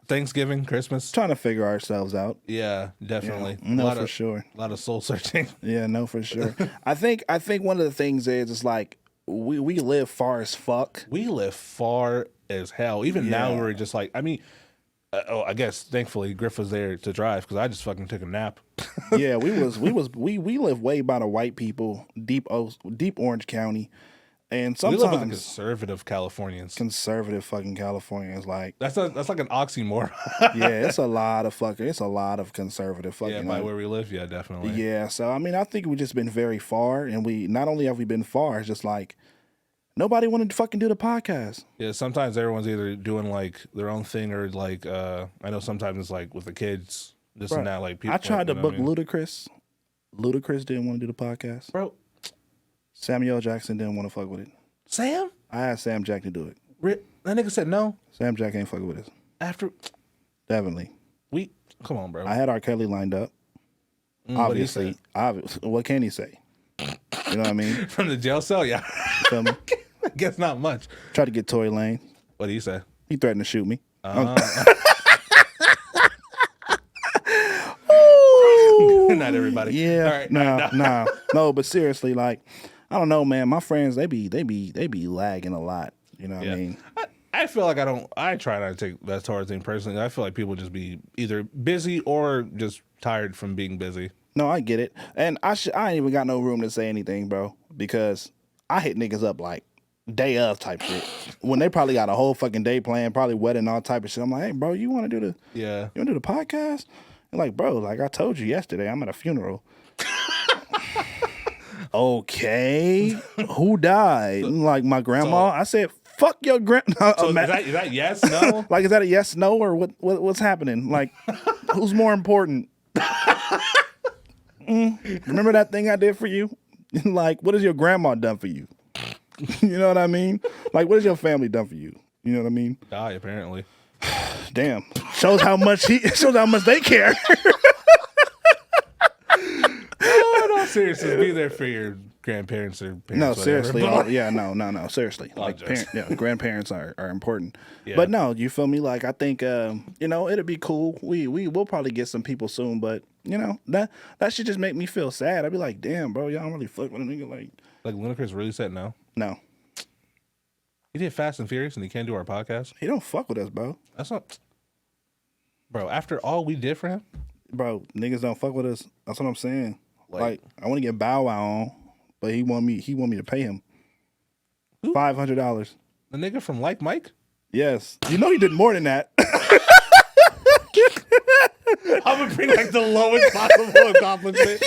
Thanksgiving, Christmas. Trying to figure ourselves out. Yeah, definitely. Yeah, no, for sure. A lot of soul searching. Yeah, no, for sure. I think one of the things is it's like we live far as fuck. We live far as hell. Even now we're just I guess thankfully Griff was there to drive because I just fucking took a nap. Yeah, we live way by the white people, deep Orange County. And sometimes we live with the conservative Californians. Conservative fucking Californians, that's like an oxymoron. Yeah, it's a lot of conservative fucking. Yeah, by where we live, yeah, definitely. Yeah, so I mean, I think we've just been very far, and we not only have we been far, it's just nobody wanted to fucking do the podcast. Yeah, sometimes everyone's either doing their own thing or I know sometimes it's with the kids, this and that. People. I tried to book Ludacris. Ludacris didn't want to do the podcast, bro. Samuel Jackson didn't want to fuck with it. Sam? I asked Sam Jack to do it. That nigga said no. Sam Jack ain't fucking with us. After definitely. Come on, bro. I had R. Kelly lined up. Obviously. What can he say? You know what I mean? From the jail cell, yeah. Feel me? I guess not much. Tried to get Tory Lane. What did he say? He threatened to shoot me. Not everybody. Yeah. Right, no, but seriously, I don't know, man. My friends, they be lagging a lot. You know what I mean? I feel like I try not to take that towards thing personally. I feel like people just be either busy or just tired from being busy. No, I get it. And I ain't even got no room to say anything, bro, because I hit niggas up day of type shit. When they probably got a whole fucking day planned, probably wedding, all type of shit. I'm like, hey, bro, you want to do the podcast? And bro, I told you yesterday, I'm at a funeral. Okay, who died? My grandma. I said, "Fuck your grandma." So is that yes, no? Is that a yes, no, or what's happening? Who's more important? Remember that thing I did for you? What has your grandma done for you? You know what I mean? What has your family done for you? You know what I mean? Die apparently. Damn, shows how much they care. No, seriously, be there for your grandparents or parents. No, seriously. No, seriously. Grandparents are important. Yeah. But no, you feel me? I think, it'd be cool. We'll probably get some people soon, but, that should just make me feel sad. I'd be like, damn, bro, y'all don't really fuck with a nigga Like Ludacris really said no? No. He did Fast and Furious and he can't do our podcast? He don't fuck with us, bro. That's not... Bro, after all we did for him? Bro, niggas don't fuck with us. That's what I'm saying. I want to get Bow Wow on, but he want me to pay him $500. The nigga from Like Mike? Yes. You know he did more than that. I'm gonna bring the lowest possible accomplishment.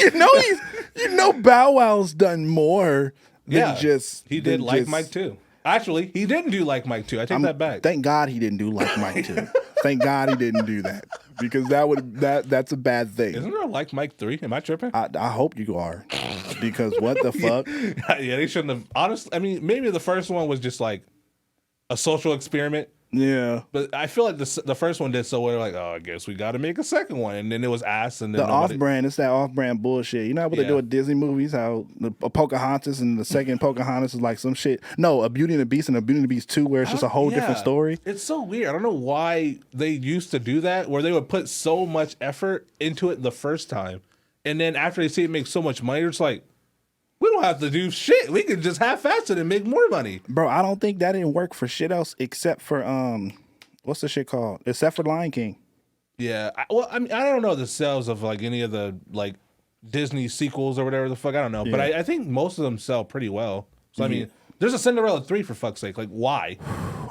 Bow Wow's done more than just. He did Like Mike too. Actually, he didn't do Like Mike 2. I take that back. Thank God he didn't do Like Mike 2. Thank God he didn't do that. Because that's a bad thing. Isn't there a Like Mike 3? Am I tripping? I hope you are. Because what the fuck? Yeah, they shouldn't have. Honestly, I mean, maybe the first one was just a social experiment. Yeah. But I feel like the first one did so well. Like, oh, I guess we got to make a second one, and then it was ass. And then the off-brand, it's that off-brand bullshit. You know what they do with Disney movies? How a Pocahontas and the second Pocahontas is like some shit. No, a Beauty and the Beast and a Beauty and the Beast 2, where it's just a whole different story. It's so weird. I don't know why they used to do that, where they would put so much effort into it the first time, and then after they see it make so much money, it's like, we don't have to do shit. We can just half-ass it and make more money. Bro, I don't think that didn't work for shit else except for what's the shit called? Except for Lion King. Yeah. I mean, I don't know the sales of like any of the like Disney sequels or whatever the fuck. I don't know, but I think most of them sell pretty well. So I mean, there's a Cinderella 3 for fuck's sake. Like, why?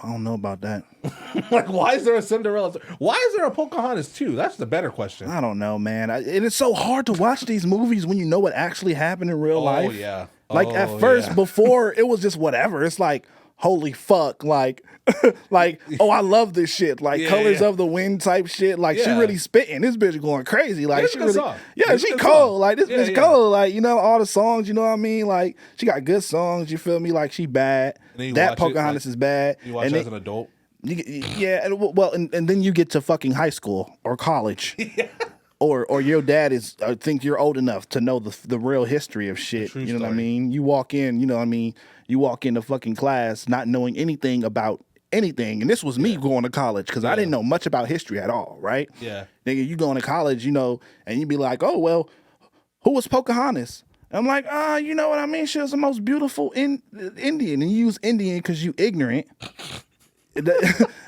I don't know about that. Like, why is there a Cinderella 3? Why is there a Pocahontas 2? That's the better question. I don't know, man. And it's so hard to watch these movies when you know what actually happened in real life. Oh, yeah. Like, at first, before, it was just whatever. It's like, holy fuck, like, oh, I love this shit. Like, Colors of the Wind type shit. Like, she really spitting. This bitch going crazy. Like, she really, she cold. Like, this bitch cold. Like, you know, all the songs, you know what I mean? Like, she got good songs, you feel me? Like, she bad. That Pocahontas is bad. You watch it as an adult? And then you get to fucking high school or college. Or your dad think you're old enough to know the real history of shit. You know what I mean? You walk in, you know what I mean? You walk into fucking class not knowing anything about anything. And this was me going to college because I didn't know much about history at all, right? Yeah. Nigga, you going to college, you know, and you be like, oh, well, who was Pocahontas? And I'm like, you know what I mean? She was the most beautiful Indian. And you use Indian because you ignorant.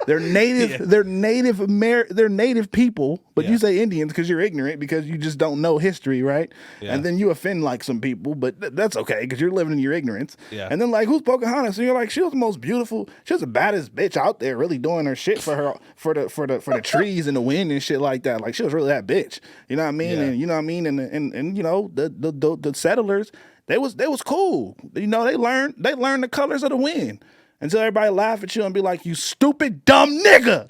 They're native. They're native people, but you say Indians because you're ignorant because you just don't know history, right? Yeah. And then you offend like some people, but that's okay because you're living in your ignorance. Yeah. And then like, who's Pocahontas? And you're like, she was the most beautiful. She was the baddest bitch out there, really doing her shit for the trees and the wind and shit like that. Like she was really that bitch. You know what I mean? Yeah. And you know what I mean? And you know the settlers, they was cool. You know they learned the colors of the wind. Until everybody laugh at you and be like, you stupid, dumb nigga.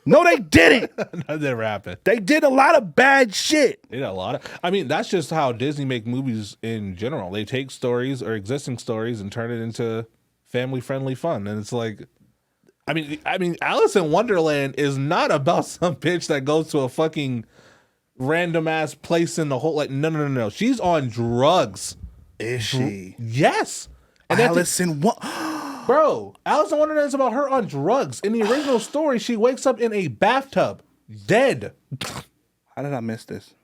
No, they didn't. That never happened. They did a lot of bad shit. They did a lot of... I mean, that's just how Disney make movies in general. They take stories or existing stories and turn it into family-friendly fun. And it's like... I mean, Alice in Wonderland is not about some bitch that goes to a fucking random-ass place in the whole... Like, no. She's on drugs. Is she? Yes. And Alice in Bro, Alice in Wonderland is about her on drugs. In the original story, she wakes up in a bathtub, dead. How did I miss this?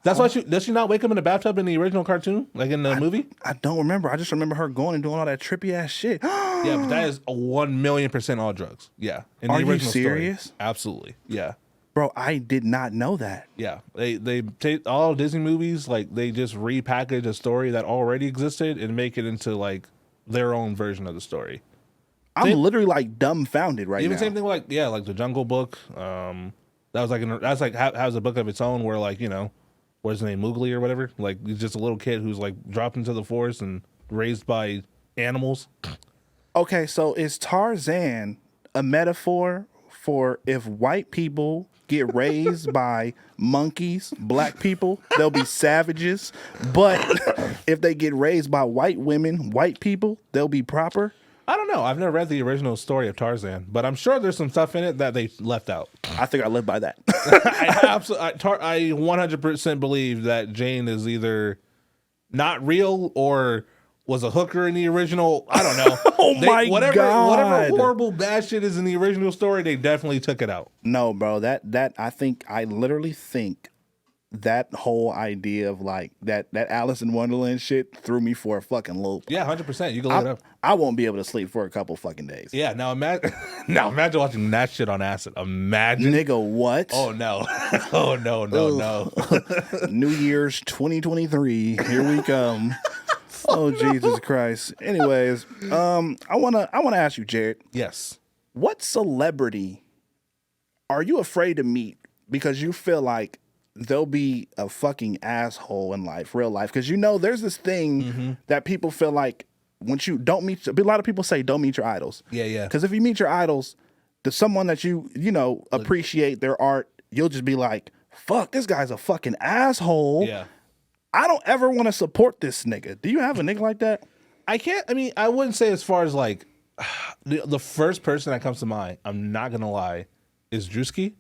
That's why does she not wake up in a bathtub in the original cartoon, like in the movie? I don't remember. I just remember her going and doing all that trippy ass shit. Yeah, but that is 1,000,000% all drugs. Yeah. In the Are original you serious? Story. Absolutely. Yeah. Bro, I did not know that. Yeah. They take all Disney movies, like they just repackage a story that already existed and make it into like their own version of the story. I'm literally like dumbfounded right now. Even same thing like like the Jungle Book. That's has a book of its own where like, you know, what's his name, Mowgli or whatever. Like he's just a little kid who's like dropped into the forest and raised by animals. Okay, so is Tarzan a metaphor for if white people get raised by monkeys, black people, they'll be savages. But if they get raised by white women, white people, they'll be proper? I don't know. I've never read the original story of Tarzan, but I'm sure there's some stuff in it that they left out. I think I live by that. I 100% believe that Jane is either not real or was a hooker in the original. I don't know. God. Whatever horrible bad shit is in the original story, they definitely took it out. No, bro. I literally think that whole idea of like that Alice in Wonderland shit threw me for a fucking loop. Yeah, 100%. You can look it up. I won't be able to sleep for a couple fucking days. Yeah, now imagine watching that shit on acid. Imagine. Nigga, what? Oh no. Oh no. New Year's 2023. Here we come. Oh Jesus Christ. Anyways, I wanna ask you, Jared. Yes. What celebrity are you afraid to meet because you feel like they'll be a fucking asshole in life, real life? Because you know there's this thing that people feel like once you don't meet, a lot of people say don't meet your idols. Yeah. Because if you meet your idols, to someone that you know appreciate their art, you'll just be like, fuck, this guy's a fucking asshole. Yeah. I don't ever want to support this nigga. Do you have a nigga like that? I wouldn't say as far as like The first person that comes to mind, I'm not gonna lie, is Drewski.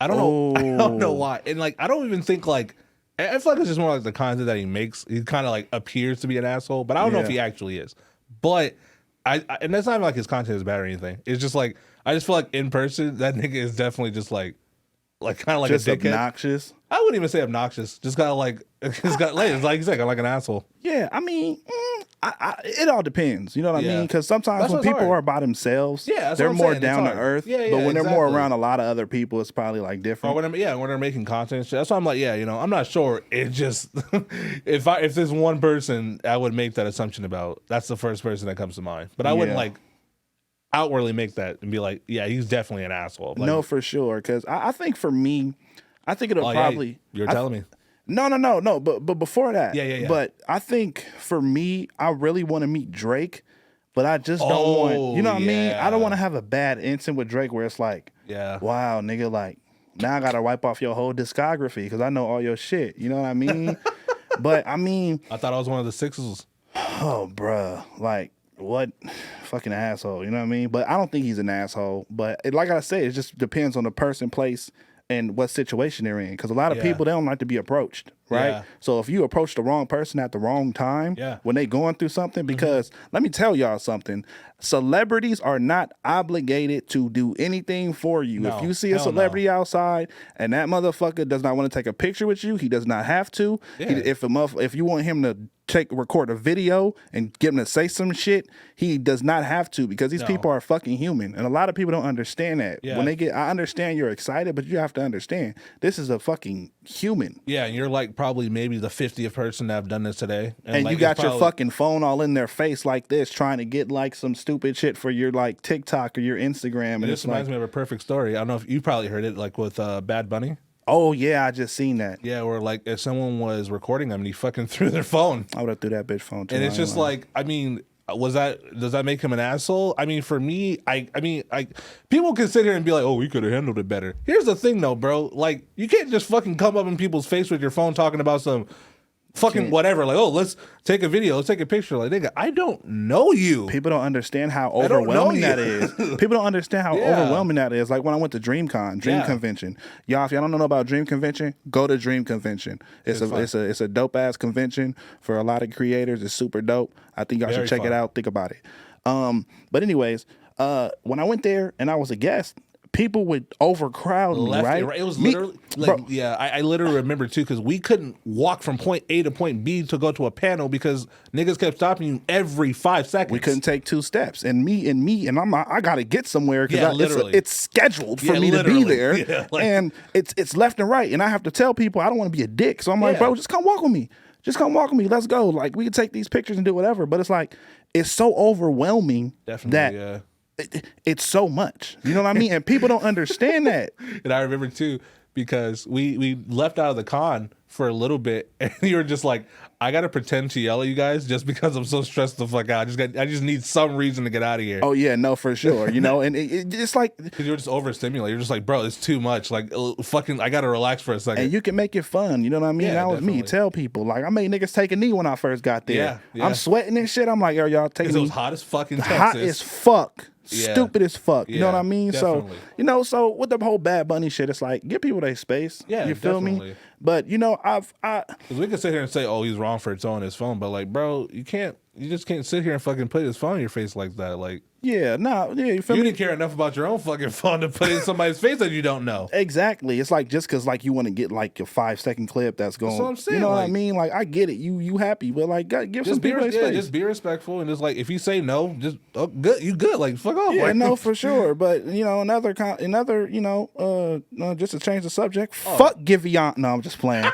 I don't know. I don't know why. And like, I don't even think like. I feel like it's just more like the content that he makes. He kind of like appears to be an asshole, but I don't know if he actually is. But and that's not even like his content is bad or anything. It's just like I just feel like in person that nigga is definitely just like kind of like just a dickhead. Obnoxious. I wouldn't even say obnoxious. Just kind of like it's got like you said, like an asshole. Yeah, I mean, it all depends. You know what I mean? Because sometimes when people are by themselves, they're more down to earth. Yeah, but when they're more around a lot of other people, it's probably like different. Or when they're making content, that's why I'm like, I'm not sure. It just if there's one person I would make that assumption about, that's the first person that comes to mind. But I wouldn't like outwardly make that and be like, yeah, he's definitely an asshole. Like, no, for sure. Because I think for me, I think it'll probably. You're telling me. No. But before that, yeah. But I think for me, I really want to meet Drake, but I just don't want. You know what I mean? I don't want to have a bad instant with Drake where it's like, wow, nigga, like now I gotta wipe off your whole discography because I know all your shit. You know what I mean? But I mean, I thought I was one of the Sixers. Oh, bruh, like what? Fucking asshole. You know what I mean? But I don't think he's an asshole. But like I said, it just depends on the person, place, and what situation they're in. Because a lot of people, they don't like to be approached, right? Yeah. So if you approach the wrong person at the wrong time, when they going through something, because let me tell y'all something, celebrities are not obligated to do anything for you. If you see a celebrity outside and that motherfucker does not want to take a picture with you, he does not have to. If you want him to record a video and get him to say some shit, he does not have to, because these people are fucking human. And a lot of people don't understand that. When they I understand you're excited, but you have to understand this is a fucking human. Yeah, and you're like probably maybe the 50th person that have done this today. And like, you got your fucking phone all in their face like this, trying to get like some stupid shit for your like TikTok or your Instagram. And this reminds me of a perfect story. I don't know if you probably heard it, like with Bad Bunny. Oh yeah, I just seen that. Yeah, where like if someone was recording them and he fucking threw their phone. I would have threw that bitch phone too. And it's just like, I mean, does that make him an asshole? I mean, for me, I mean, people can sit here and be like, oh, we could have handled it better. Here's the thing though, bro. Like, you can't just fucking come up in people's face with your phone talking about some fucking whatever, like, oh, let's take a video, let's take a picture. Like, nigga, I don't know you. People don't understand how overwhelming that is. People don't understand how overwhelming that is. Like when I went to Dream Convention. Y'all, if y'all don't know about Dream Convention, go to Dream Convention. It's a dope ass convention for a lot of creators. It's super dope. I think y'all should check it out. Think about it. But anyways, when I went there and I was a guest, people would overcrowd me, right? It was literally, I literally remember too, because we couldn't walk from point A to point B to go to a panel because niggas kept stopping you every 5 seconds. We couldn't take 2 steps, and I gotta get somewhere because it's scheduled for me to be there, and it's left and right, and I have to tell people I don't want to be a dick, so I'm like, bro, just come walk with me. Just come walk with me. Let's go. Like, we can take these pictures and do whatever, but it's like it's so overwhelming that. It's so much, you know what I mean? And people don't understand that. And I remember too, because we left out of the con for a little bit, and you were just like, I gotta pretend to yell at you guys just because I'm so stressed the fuck out. I just need some reason to get out of here. Oh yeah, no, for sure. You know, and it's like, because you're just overstimulated. You're just like, bro, it's too much. Like, fucking, I gotta relax for a second. And you can make it fun. You know what I mean? That was me. Tell people, like, I made niggas take a knee when I first got there. Yeah. I'm sweating and shit. I'm like, yo, y'all take a knee. It was hot as fucking Texas. Hot as fuck. Stupid as fuck. You know what I mean? Definitely. So, so with the whole Bad Bunny shit, it's like, give people their space. Yeah, you feel me? But, you know, because we can sit here and say, oh, he's wrong for throwing his phone, but like, bro, you just can't sit here and fucking put his phone in your face like that. Like, you feel me? You didn't care enough about your own fucking phone to put it in somebody's face that you don't know. Exactly. It's like, just because like you want to get like a 5-second clip that's going. That's what I'm saying. You know what I mean? Like, I get it. You happy, but like, give some people their space. Just be respectful, and just like, if you say no, just good. You good? Like, fuck off. Yeah, no, for sure. But you know, another just to change the subject. Fuck Giveon. No, I'm just playing.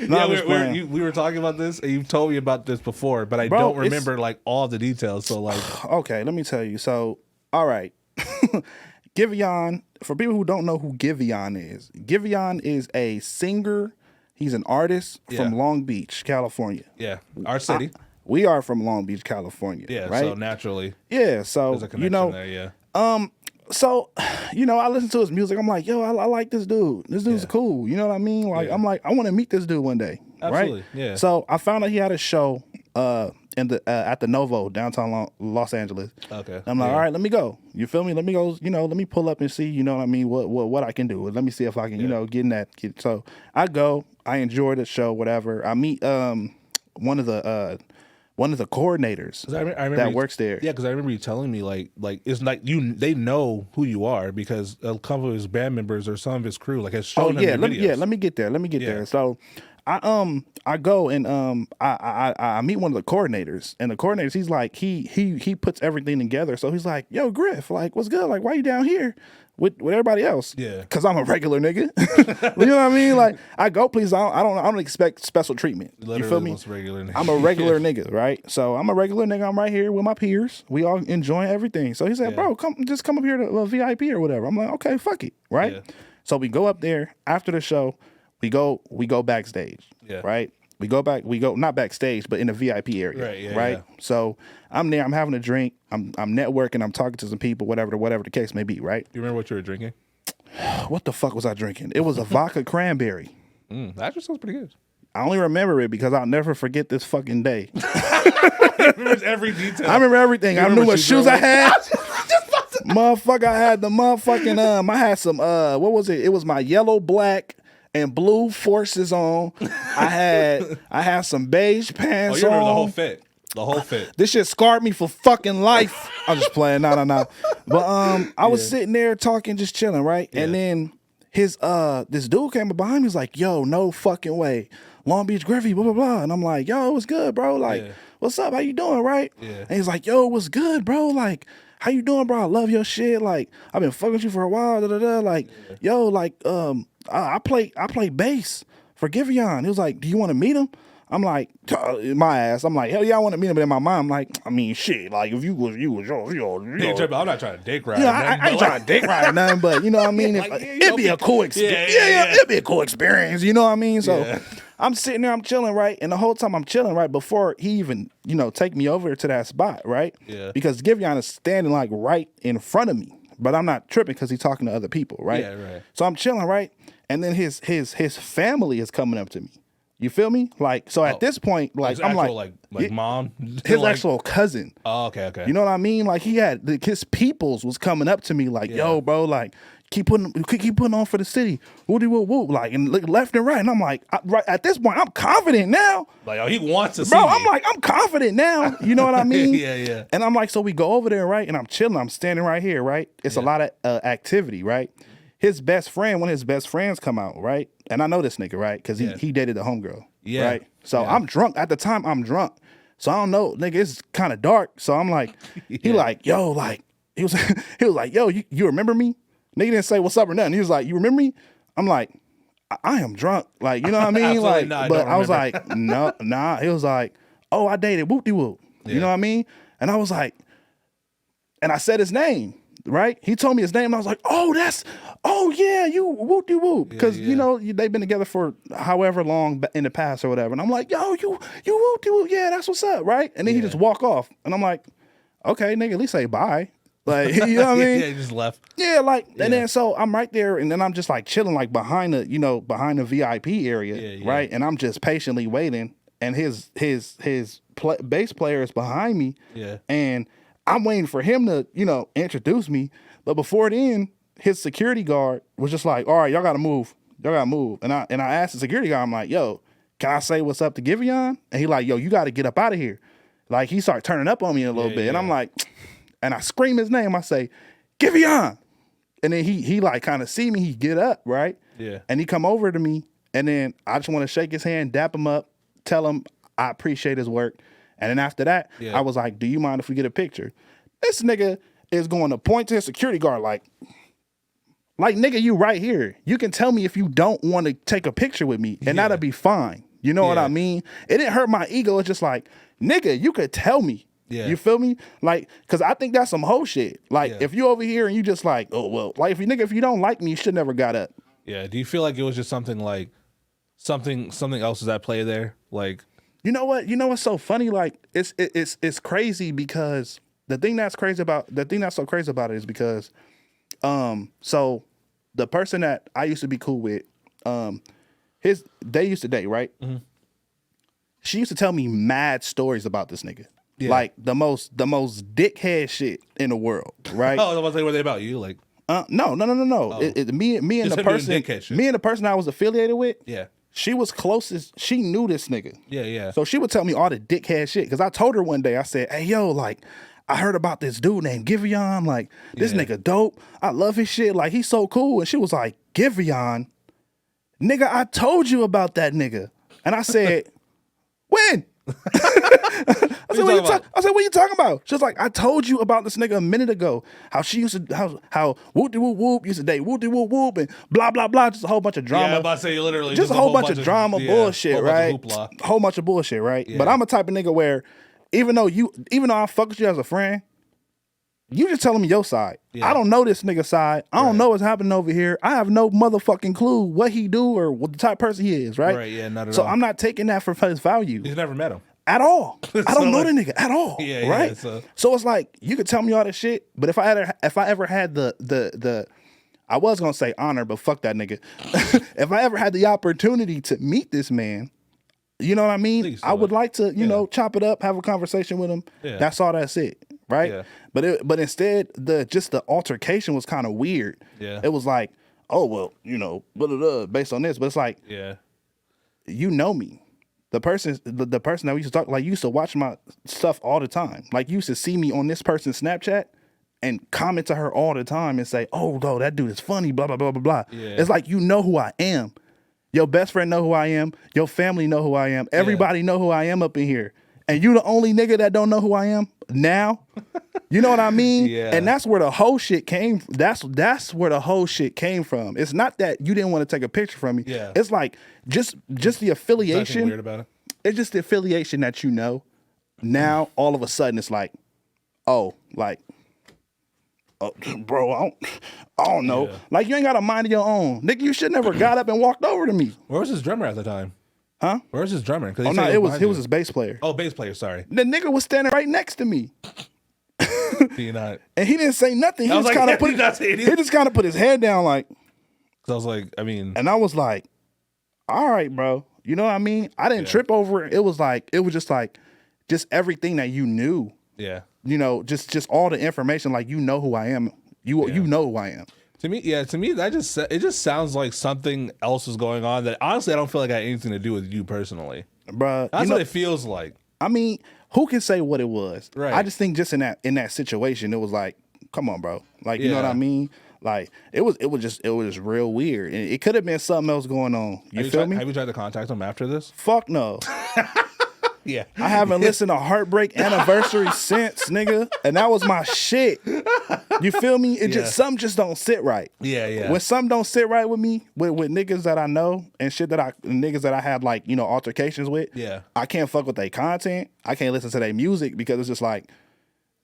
No, we were talking about this, and you've told me about this before, but I don't remember like all the details. So like, okay, let me tell you. So, all right, Giveon. For people who don't know who Giveon is a singer. He's an artist from Long Beach, California. Yeah, our city. We are from Long Beach, California. Yeah, right? So naturally. Yeah, so there's a connection there. Yeah. So, you know, I listen to his music. I'm like, yo, I like this dude. This dude's cool. You know what I mean? Like, I'm like, I want to meet this dude one day. Absolutely. Right? Yeah. So I found out he had a show in the at the Novo downtown Los Angeles. Okay. I'm like, all right, let me go. You feel me? Let me go. Let me pull up and see. You know what I mean? What I can do. Let me see if I can get in that. So I go. I enjoy the show. Whatever. I meet one of the coordinators I remember that works there. Yeah, because I remember you telling me like it's like they know who you are because a couple of his band members or some of his crew like has shown him your videos. Let me get there. So I go and I meet one of the coordinators, and the coordinators, he's like he puts everything together. So he's like, yo, Griff, like what's good? Like why you down here with everybody else? Yeah, because I'm a regular nigga. You know what I mean? Like I go, please. I don't expect special treatment. Literally you feel me? Most regular nigga. I'm a regular nigga, right? So I'm a regular nigga. I'm right here with my peers. We all enjoying everything. So he said, bro, come up here to a VIP or whatever. I'm like, okay, fuck it, right? Yeah. So we go up there after the show. We go backstage, right? We go not backstage, but in the VIP area, right? Yeah. So I'm there, I'm having a drink, I'm networking, I'm talking to some people, whatever the case may be, right? You remember what you were drinking? What the fuck was I drinking? It was a vodka cranberry. That just sounds pretty good. I only remember it because I'll never forget this fucking day. I remember every detail. I remember everything. I knew what shoes I had. Motherfucker, I had the motherfucking I had some what was it? It was my yellow, black, and blue forces on. I had some beige pants. Oh, you remember on. the whole fit. The whole fit. This shit scarred me for fucking life. I'm just playing. No. But I was sitting there talking, just chilling, right? Yeah. And then this dude came up behind me. He's like, yo, no fucking way. Long Beach Griffey, blah, blah, blah. And I'm like, yo, what's good, bro? Like, what's up? How you doing, right? Yeah. And he's like, yo, what's good, bro? Like, how you doing, bro? I love your shit. Like, I've been fucking with you for a while. Da, da, da. Like, yo, like, I play bass for Giveon. He was like, do you want to meet him? I'm like, my ass. I'm like, hell yeah, I want to meet him. But in my mind, I'm like, I mean, shit. Like, if you was, I'm not trying to dick ride. Yeah, I ain't trying to dick ride nothing. But you know what I mean? It'd be a cool experience. Yeah, it'd be a cool experience. You know what I mean? So I'm sitting there, I'm chilling, right? And the whole time I'm chilling, right, before he even, take me over to that spot, right? Yeah. Because Giveon is standing like right in front of me. But I'm not tripping because he's talking to other people, right? Yeah, right. So I'm chilling, right? And then his family is coming up to me. You feel me? Like, so at this point, like, I'm actual, like mom? His actual cousin. Oh, okay. You know what I mean? Like, he had, his peoples was coming up to me like, yo, bro, like, keep putting on for the city. Woody woo woo. Like, and look left and right. And I'm like, right at this point, I'm confident now. Like, oh, he wants to see Bro, me. I'm like, I'm confident now. You know what I mean? Yeah. And I'm like, so we go over there, right? And I'm chilling. I'm standing right here, right? It's a lot of activity, right? His best friend, one of his best friends come out, right? And I know this nigga, right? Because he dated the homegirl, right? So I'm drunk. At the time, I'm drunk. So I don't know, nigga, it's kind of dark. So I'm like, he like, yo, like, he was like, yo, you remember me? Nigga didn't say what's up or nothing. He was like, you remember me? I'm like, I am drunk. Like, you know what I mean? Like, but I was like, no, nah. He was like, oh, I dated Whoop-de-Whoop. You know what I mean? And I was like, and I said his name. Right? He told me his name, and I was like, oh yeah, you Whoop-de-Whoop. Because, they've been together for however long in the past or whatever. And I'm like, yo, you Whoop-de-Whoop. Yeah, that's what's up, right? And then he just walk off. And I'm like, okay, nigga, at least say bye. Like, you know what I mean? Yeah, he just left. Yeah, like, and then so I'm right there, and then I'm just like chilling, like behind the VIP area, right? And I'm just patiently waiting, and his bass player is behind me, and I'm waiting for him to, introduce me. But before then, his security guard was just like, all right, y'all gotta move. And I asked the security guard, I'm like, yo, can I say what's up to Giveon? And he like, yo, you gotta get up out of here. Like, he started turning up on me a little bit. And I'm like, and I scream his name. I say, Giveon. And then he like kind of see me, he get up, right? Yeah. And he come over to me, and then I just want to shake his hand, dap him up, tell him I appreciate his work. And then after that, I was like, do you mind if we get a picture? This nigga is going to point to his security guard like, nigga, you right here. You can tell me if you don't want to take a picture with me, and that'll be fine. You know what I mean? It didn't hurt my ego. It's just like, nigga, you could tell me. Yeah. You feel me? Like, because I think that's some hoe shit. Like, if you over here and you just like, oh, well, like, if you don't like me, you should never got up. Yeah. Do you feel like it was just something like, something else was at play there? Like, you know what? You know what's so funny? Like, it's crazy because the thing that's so crazy about it is because, so the person that I used to be cool with, they used to date, right? Mm-hmm. she used to tell me mad stories about this nigga. Yeah. Like the most dickhead shit in the world, right? Oh, I was like, were they about you? Like, no. Oh. Me and Just the him doing person, dickhead shit. me and the person I was affiliated with. yeah, She was closest. She knew this nigga. yeah. So she would tell me all the dickhead shit. Because I told her one day, I said, hey, yo, like, I heard about this dude named Giveon. Like, this nigga dope. I love his shit. Like, he's so cool. And she was like, Giveon? Nigga, I told you about that nigga. And I said, when? I said, what you talking about? She was like, I told you about this nigga a minute ago. How she used to, how whoop de whoop whoop used to date whoop de whoop whoop and blah blah blah. Just a whole bunch of drama. Yeah, I'm about to say literally just a whole bunch of drama bullshit, right? Whole bunch of bullshit, right? Yeah. But I'm a type of nigga where even though I fuck with you as a friend, you just telling me your side. Yeah. I don't know this nigga side. I don't know what's happening over here. I have no motherfucking clue what he do or what the type of person he is, right? Right, yeah, not at all. So I'm not taking that for his value. You've never met him. At all. I don't know the nigga at all. Yeah, right? Yeah, so it's like you could tell me all this shit, but if I ever had the I was gonna say honor, but fuck that nigga. If I ever had the opportunity to meet this man, you know what I mean? I would like to, you know, chop it up, have a conversation with him. Yeah. That's all. That's it, right? Yeah. But instead, the altercation was kind of weird. Yeah. It was like, oh well, you know, blah, blah, blah, based on this, but it's like, you know me. The person that we used to talk, like, you used to watch my stuff all the time. Like, you used to see me on this person's Snapchat and comment to her all the time and say, oh, no, that dude is funny, blah, blah, blah, blah, blah. Yeah. It's like, you know who I am. Your best friend know who I am. Your family know who I am. Everybody know who I am up in here. And you the only nigga that don't know who I am now. You know what I mean? Yeah. And that's where the whole shit came. That's where the whole shit came from. It's not that you didn't want to take a picture from me. Yeah. It's like just the affiliation. Nothing weird about it. It's just the affiliation that you know. Now all of a sudden it's like, oh, like, bro, I don't know. Yeah. Like, you ain't got a mind of your own, nigga. You should never got up and walked over to me. Where was his drummer at the time? Huh? Where was his drummer? Oh no, it was his bass player. Oh, bass player. Sorry. The nigga was standing right next to me. Do you not? And he didn't say nothing. He just kind of put his head down, like. So I was like, I mean, and I was like, all right, bro. You know what I mean? I didn't trip over it. It was just everything that you knew. Yeah. You know, just all the information. Like, you know who I am. You know who I am. To me, that it just sounds like something else is going on that honestly I don't feel like I had anything to do with you personally. Bruh. That's what it feels like. I mean, who can say what it was? Right. I just think just in that situation, it was like, come on, bro. Like, you know what I mean? Like, it was just real weird. And it could have been something else going on. You feel me? Have you tried to contact him after this? Fuck no. Yeah. I haven't listened to Heartbreak Anniversary since, nigga. And that was my shit. You feel me? Something just don't sit right. Yeah, yeah. When something don't sit right with me, with niggas that I know and shit niggas that I have, like, you know, altercations with, I can't fuck with their content. I can't listen to their music because it's just like,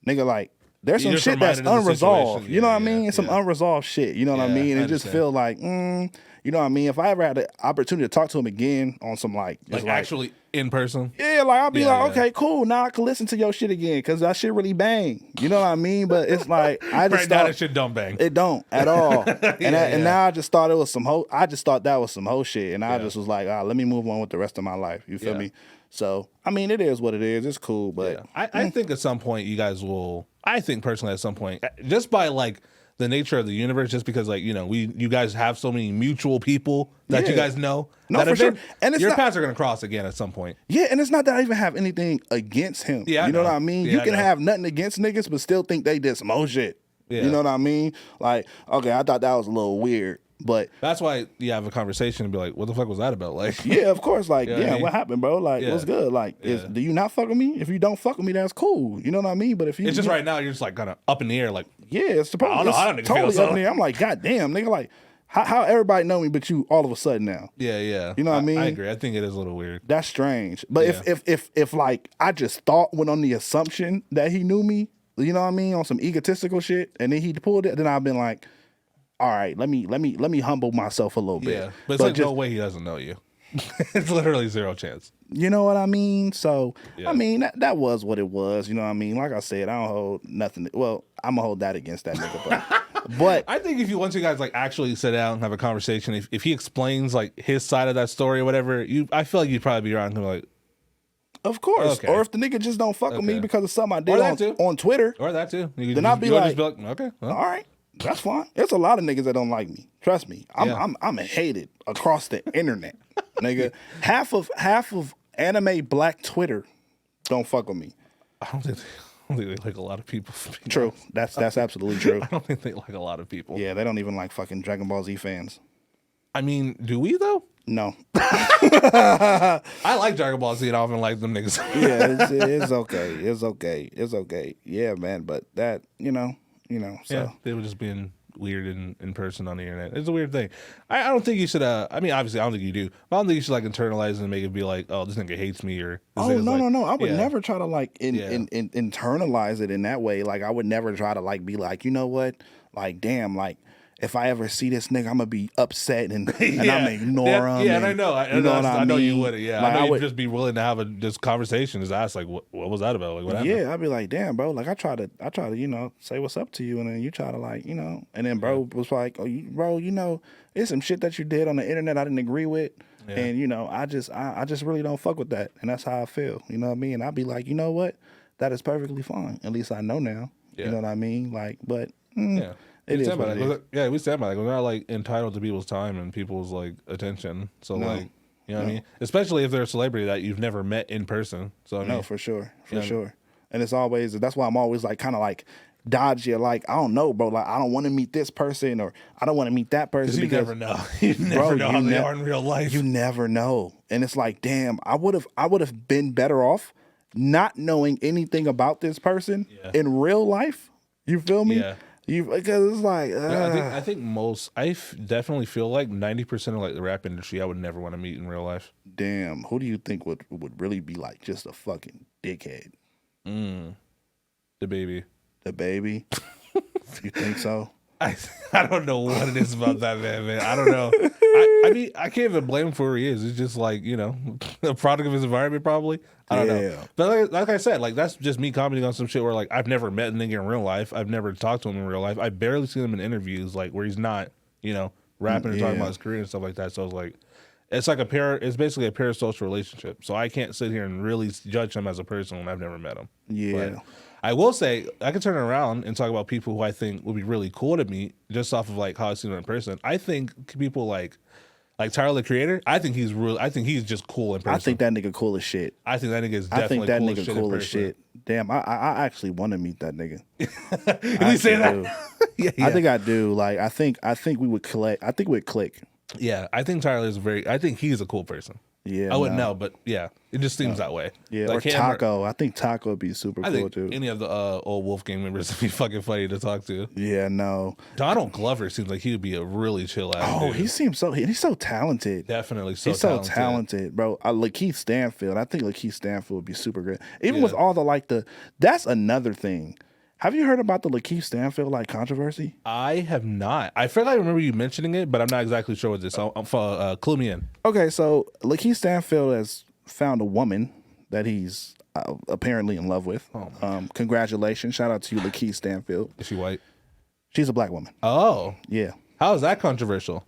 nigga, like, there's some shit that's unresolved. You know what I mean? It's some unresolved shit. You know what I mean? And it just feel like, you know what I mean? If I ever had the opportunity to talk to him again on some like actually in person, like I'll be okay, cool. Now I can listen to your shit again because that shit really bang. You know what I mean? But it's like I just now that shit don't bang. It don't at all. And now I just thought it was some hoe. I just thought that was some hoe shit, and I just was like, let me move on with the rest of my life. You feel me? So I mean, it is what it is. It's cool, but I think at some point you guys will. I think personally at some point, just by like the nature of the universe, just because like, you know, you guys have so many mutual people that you guys know. No, for sure. And your paths are gonna cross again at some point. Yeah, and it's not that I even have anything against him. Yeah, you know what I mean? You can have nothing against niggas, but still think they did some old shit. Yeah. You know what I mean? Like, okay, I thought that was a little weird. But that's why you have a conversation and be like, what the fuck was that about? Like, yeah, of course. Like, what happened, bro? Like, what's good? Like, do you not fuck with me? If you don't fuck with me, that's cool. You know what I mean? But if you, it's just right now, you're just like kind of up in the air. Like, it's supposed. I don't totally up in the air. I'm like, God damn, nigga, like, how everybody know me, but you all of a sudden now? Yeah. You know what I mean? I agree. I think it is a little weird. That's strange. But if like I just went on the assumption that he knew me, you know what I mean, on some egotistical shit, and then he pulled it, then I've been like, all right, let me humble myself a little bit. Yeah, but it's like no way he doesn't know you. It's literally zero chance. You know what I mean? So, I mean, that was what it was. You know what I mean? Like I said, I don't hold nothing. Well, I'm going to hold that against that nigga. But I think if once you guys like actually sit down and have a conversation, if he explains like his side of that story or whatever, I feel like you'd probably be around him like, Of course. Okay. Or if the nigga just don't fuck with me because of something I Or that did too. on Twitter. Or that too. Then I'll be like, okay. Well. all right, that's fine. There's a lot of niggas that don't like me. Trust me. I'm hated across the internet. Nigga. Half of anime black Twitter don't fuck with me. I don't think they like a lot of people. True. That's absolutely true. I don't think they like a lot of people. Yeah, they don't even like fucking Dragon Ball Z fans. I mean, do we though? No. I like Dragon Ball Z and I don't even like them niggas. Yeah, it's okay. It's okay. Yeah, man. But that, so. Yeah, they were just being weird in person on the internet. It's a weird thing. I don't think you should, I mean, obviously, I don't think you do. But I don't think you should, like, internalize it and make it be like, oh, this nigga hates me or... Oh, no. I would never try to, like, internalize it in that way. Like, I would never try to, like, be like, you know what? Like, damn, like, if I ever see this nigga, I'm gonna be upset and I'm gonna ignore him. Yeah, and I know. I know you wouldn't. Yeah, like, I know you'd just be willing to have this conversation. Just ask like, what was that about? Like, what happened? Yeah, I'd be like, damn, bro. Like, I try to, say what's up to you, and then you try to like, and then bro was like, oh, bro, it's some shit that you did on the internet I didn't agree with, and I just really don't fuck with that, and that's how I feel. You know what I mean? And I'd be like, you know what? That is perfectly fine. At least I know now. Yeah. You know what I mean? Like, but yeah. It is what it is. Yeah, we stand by that. We're not like entitled to people's time and people's like attention. So like, you know what I mean? Especially if they're a celebrity that you've never met in person. So I mean, no, for sure. And it's always, that's why I'm always like kind of like dodgy. Like, I don't know, bro. Like, I don't want to meet this person or I don't want to meet that person because you never know. You never know how they are in real life. You never know. And it's like, damn, I would have been better off not knowing anything about this person in real life. You feel me? Yeah. Because it's like I think I definitely feel like 90% of like the rap industry I would never want to meet in real life. Damn, who do you think would really be like just a fucking dickhead? DaBaby. DaBaby? You think so? I don't know what it is about that man. I don't know. I mean, I can't even blame him for who he is. It's just like, a product of his environment probably. I don't know. But like I said, like that's just me commenting on some shit where like I've never met a nigga in real life. I've never talked to him in real life. I've barely seen him in interviews like where he's not, rapping or talking about his career and stuff like that. So it's like it's basically a parasocial relationship. So I can't sit here and really judge him as a person when I've never met him. Yeah. But I will say I can turn it around and talk about people who I think would be really cool to meet just off of like how I see them in person. I think people like Tyler the Creator, I think he's just cool in person. I think that nigga cool as shit. I think that nigga is definitely cool as shit. Damn, I actually want to meet that nigga. Can you say that? Yeah. I think I do. Like I think we would click. I think we'd click. Yeah, I think I think he's a cool person. Yeah, I wouldn't know, but yeah, it just seems that way. Yeah, like or Taco. I think Taco would be super cool too. Any of the old Wolfgang members would be fucking funny to talk to. Yeah, no. Donald Glover seems like he would be a really chill ass dude. He's so talented. Definitely he's so talented, bro. Lakeith Stanfield. I think Lakeith Stanfield would be super great. Even with all that's another thing. Have you heard about the Lakeith Stanfield controversy? I have not. I feel like I remember you mentioning it, but I'm not exactly sure what this. So clue me in. Okay, so Lakeith Stanfield has found a woman that he's apparently in love with. Oh, congratulations! Shout out to you, Lakeith Stanfield. Is she white? She's a black woman. Oh, yeah. How is that controversial?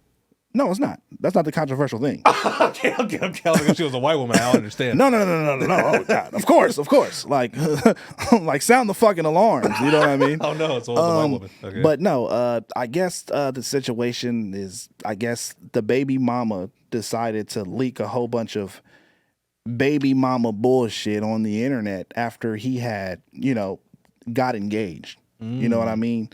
No, it's not. That's not the controversial thing. Okay. If she was a white woman, I don't understand. No. Oh, God. Of course. Like sound the fucking alarms. You know what I mean? Oh, no. It's a white woman. Okay. But no, I guess the situation is, the baby mama decided to leak a whole bunch of baby mama bullshit on the internet after he had, got engaged. You know what I mean?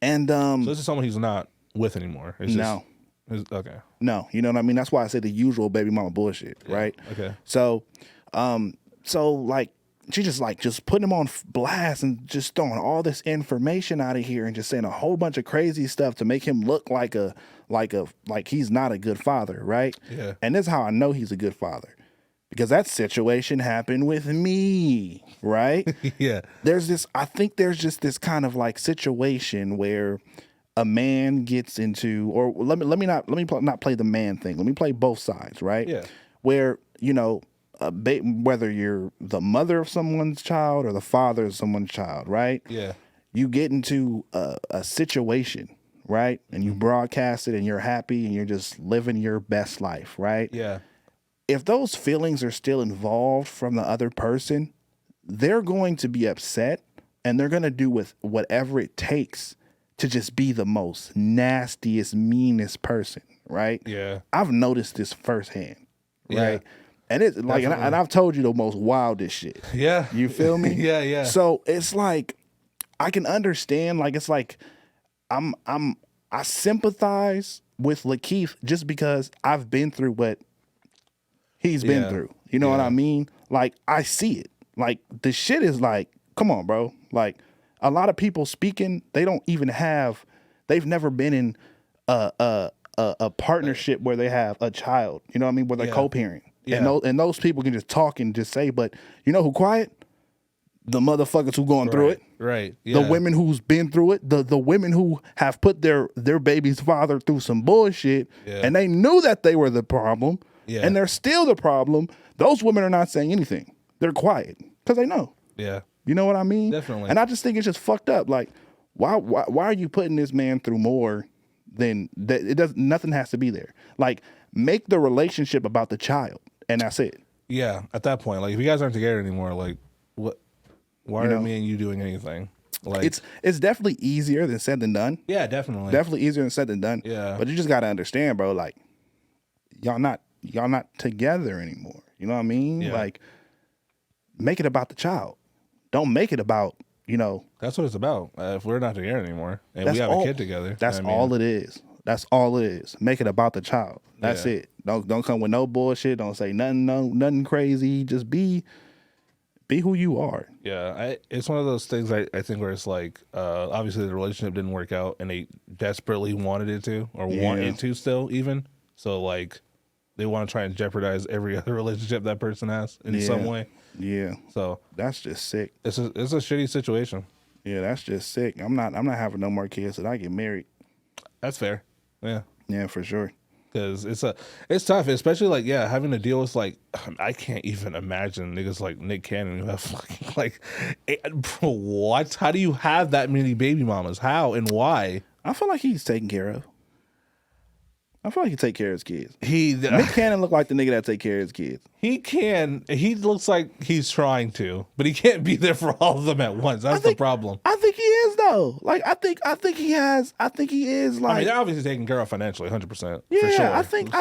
And so this is someone he's not with anymore. Okay. No, you know what I mean? That's why I say the usual baby mama bullshit, right? Okay. So she just putting him on blast and just throwing all this information out of here and just saying a whole bunch of crazy stuff to make him look like he's not a good father, right? Yeah. And this is how I know he's a good father. Because that situation happened with me, right? Yeah. I think there's just this kind of situation where a man gets into, or let me not play the man thing. Let me play both sides, right? Yeah. Where whether you're the mother of someone's child or the father of someone's child, right? Yeah. You get into a situation, right? And you broadcast it, and you're happy, and you're just living your best life, right? Yeah. if those feelings are still involved from the other person, they're going to be upset and they're going to do with whatever it takes to just be the most nastiest, meanest person, right? Yeah. I've noticed this firsthand, right? Yeah. And it's like, and I've told you the most wildest shit. Yeah. You feel me? Yeah. So it's like, I can understand, like, it's like, I sympathize with Lakeith just because I've been through what he's been through. You know what I mean? Like, I see it. Like, the shit is like, come on, bro. Like, a lot of people speaking, they've never been in a partnership where they have a child. You know what I mean? Where they're co-parent. Yeah. And those people can just talk and just say, but you know who quiet? The motherfuckers who going through it. Right. Yeah. The women who's been through it. The women who have put their baby's father through some bullshit. Yeah. And they knew that they were the problem. Yeah. And they're still the problem. Those women are not saying anything. They're quiet because they know. Yeah. You know what I mean? Definitely. And I just think it's just fucked up. Like, why are you putting this man through more than that? It does. Nothing has to be there. Like, make the relationship about the child, and that's it. Yeah. At that point, like, if you guys aren't together anymore, like, what? Why are me and you doing anything? Like, it's definitely easier than said than done. Yeah, definitely. Definitely easier than said than done. Yeah. But you just gotta understand, bro. Like, y'all not together anymore. You know what I mean? Yeah. Like, make it about the child. Don't make it about, That's what it's about. If we're not together anymore and we have a kid together, that's all it is. That's all it is. Make it about the child. That's it. Don't come with no bullshit. Don't say nothing crazy. Just be who you are. Yeah, it's one of those things I think where it's like, obviously the relationship didn't work out and they desperately wanted it to, or want it to still even. So like, they want to try and jeopardize every other relationship that person has in some way. Yeah. So that's just sick. It's a shitty situation. Yeah, that's just sick. I'm not having no more kids till I get married. That's fair. Yeah. Yeah, for sure. Because it's tough, especially like having to deal with like, I can't even imagine niggas like Nick Cannon who have fucking like, what? How do you have that many baby mamas? How and why? I feel like he's taken care of. I feel like he take care of his kids. Nick Cannon look like the nigga that take care of his kids. He can. He looks like he's trying to, but he can't be there for all of them at once. That's the problem. I think he is though. Like I think he has. I think he is. Like, I mean, they're obviously taking care of financially, 100%. Yeah, for sure. I think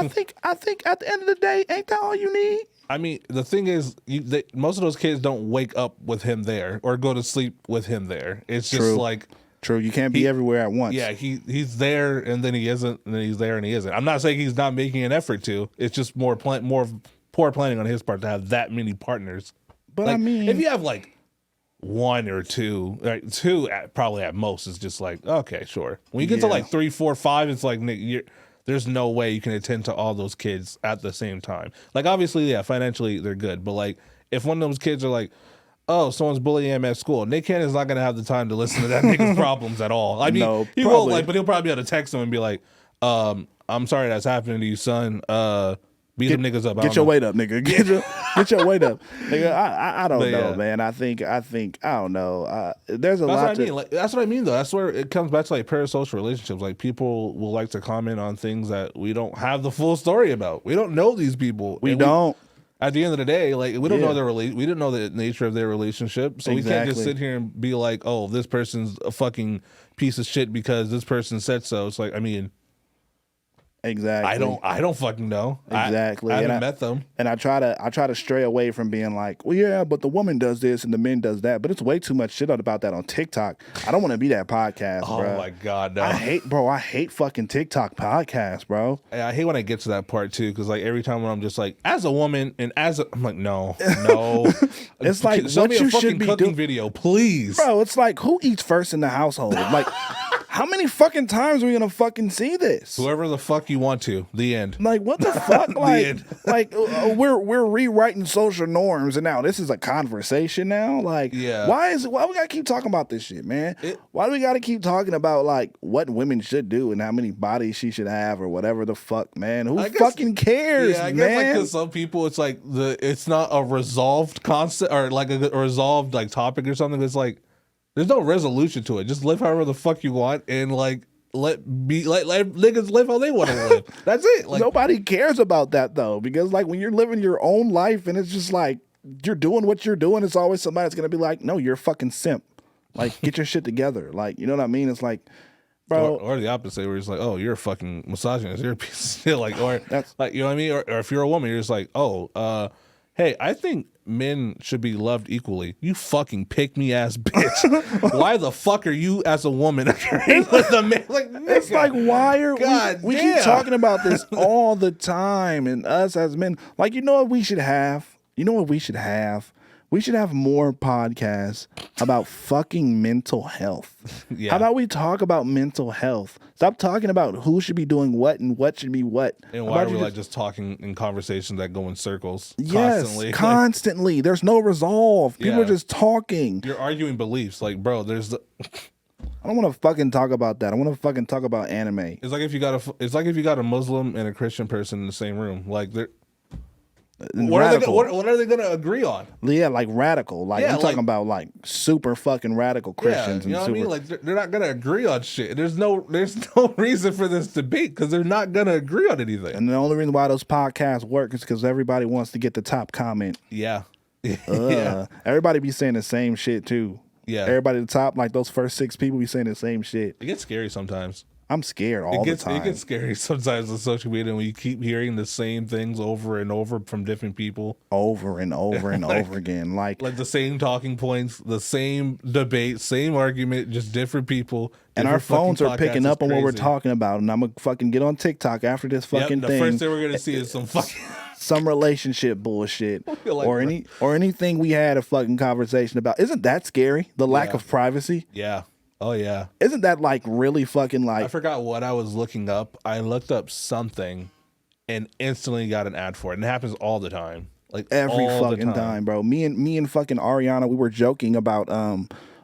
at the end of the day, ain't that all you need? I mean, the thing is, most of those kids don't wake up with him there or go to sleep with him there. It's just like. True, you can't be everywhere at once. Yeah, he's there and then he isn't, and then he's there and he isn't. I'm not saying he's not making an effort to. It's just more poor planning on his part to have that many partners. But like, I mean, if you have like one or two, like two probably at most, is just like, okay, sure. When you get to like 3, 4, 5, it's like there's no way you can attend to all those kids at the same time. Like obviously, financially they're good, but like if one of those kids are like, oh, someone's bullying him at school, Nick Cannon's not going to have the time to listen to that nigga's problems at all. I mean, no, he won't, like, but he'll probably be able to text him and be like, I'm sorry that's happening to you, son. Beat them niggas up. Get your weight up, nigga. Get your weight up. Nigga, I don't know, man. I think, I don't know. There's a lot to... Like, that's what I mean, though. That's where it comes back to, like, parasocial relationships. Like, people will like to comment on things that we don't have the full story about. We don't know these people. We don't. At the end of the day, like we don't know we didn't know the nature of their relationship, so we can't just sit here and be like, "Oh, this person's a fucking piece of shit because this person said so." It's like, I mean, exactly. I don't fucking know. Exactly. I haven't met them, and I try to stray away from being like, well, yeah, but the woman does this and the men does that, but it's way too much shit about that on TikTok. I don't want to be that podcast, bro. Oh my god, no. I hate fucking TikTok podcasts, bro. I hate when I get to that part too, because like every time when I'm just like, as a woman and I'm like, no. It's like, show what me a you fucking should be cooking doing, video, please, bro. It's like, who eats first in the household? Like, how many fucking times are we gonna fucking see this? Whoever the fuck you want to. The end. Like, what the fuck? We're rewriting social norms, and now this is a conversation now. Like, why we gotta keep talking about this shit, man? Why do we gotta keep talking about like what women should do and how many bodies she should have or whatever the fuck, man? Who fucking cares, I man? guess like because some people, it's like it's not a resolved concept or like a resolved like topic or something. It's like there's no resolution to it. Just live however the fuck you want and like let niggas live how they want to live. That's it. Like, nobody cares about that though, because like when you're living your own life and it's just like you're doing what you're doing, it's always somebody that's gonna be like, no, you're a fucking simp. Like, get your shit together. Like, you know what I mean? It's like, bro, or the opposite, where it's like, oh, you're a fucking misogynist. You're a piece of shit. Like, or that's like, you know what I mean? Or if you're a woman, you're just like, oh, hey, I think men should be loved equally. You fucking pick me ass bitch. Why the fuck are you as a woman agreeing with a man? Like, it's like, why are we damn. keep talking about this all the time, and us as men, like, you know what we should have? You know what we should have? We should have more podcasts about fucking mental health. Yeah. How about we talk about mental health? Stop talking about who should be doing what and what should be what. And why are we just talking in conversations that go in circles constantly? Yes, constantly. There's no resolve. People are just talking. You're arguing beliefs. Like, bro, there's I don't want to fucking talk about that. I want to fucking talk about anime. It's like if you got a Muslim and a Christian person in the same room. Like, they're what are they gonna agree on? Yeah, like radical. Like, I'm talking about like super fucking radical Christians. Yeah, you know what I mean? Like, they're not gonna agree on shit. There's no reason for this debate because they're not gonna agree on anything. And the only reason why those podcasts work is because everybody wants to get the top comment. Yeah. Yeah. Everybody be saying the same shit too. Yeah. Everybody at the top, like those first 6 people, be saying the same shit. It gets scary sometimes. I'm scared all the time. It gets scary sometimes on social media when you keep hearing the same things over and over from different people. Over and over and over again. Like the same talking points, the same debate, same argument, just different people. And our phones are picking up on what we're talking about. And I'm going to fucking get on TikTok after this fucking thing. The first thing we're going to see is some fucking... some relationship bullshit. Like or anything we had a fucking conversation about. Isn't that scary? The lack of privacy? Yeah. Oh, yeah. Isn't that like really fucking like... I forgot what I was looking up. I looked up something and instantly got an ad for it. And it happens all the time. Like every fucking time, bro. Me and fucking Ariana, we were joking about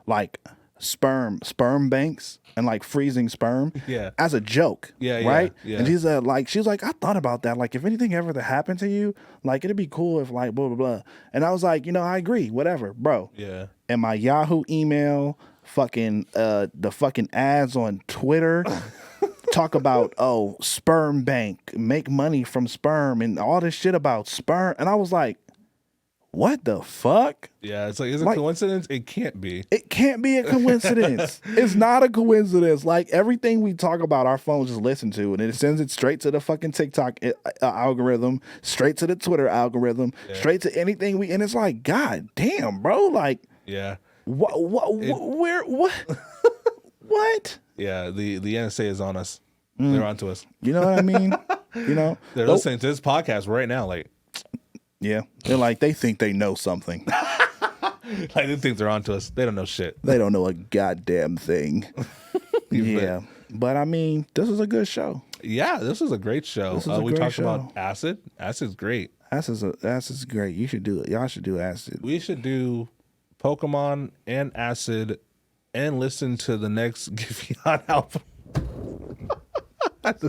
like sperm banks and like freezing sperm as a joke. Yeah. Right? Yeah. And she's like, I thought about that. Like, if anything ever to happen to you, like it'd be cool if like blah blah blah. And I was like, you know, I agree, whatever, bro. Yeah. And my Yahoo email, fucking the fucking ads on Twitter talk about sperm bank, make money from sperm and all this shit about sperm. And I was like, what the fuck? Yeah, it's like, is it a coincidence? It can't be. It can't be a coincidence. It's not a coincidence. Like, everything we talk about, our phones just listen to, and it sends it straight to the fucking TikTok algorithm, straight to the Twitter algorithm, straight to anything and it's like, God damn, bro. Like, yeah. What? What? Yeah, the NSA is on us. They're onto us. You know what I mean? You know, they're listening to this podcast right now. Like, yeah, they're like, they think they know something. Like, they think they're onto us. They don't know shit. They don't know a goddamn thing. Yeah, but I mean, this is a good show. Yeah, this is a great show. We talked about acid. Acid's great. Acid's great. You should do it. Y'all should do acid. We should do Pokemon and acid and listen to the next Giveon album.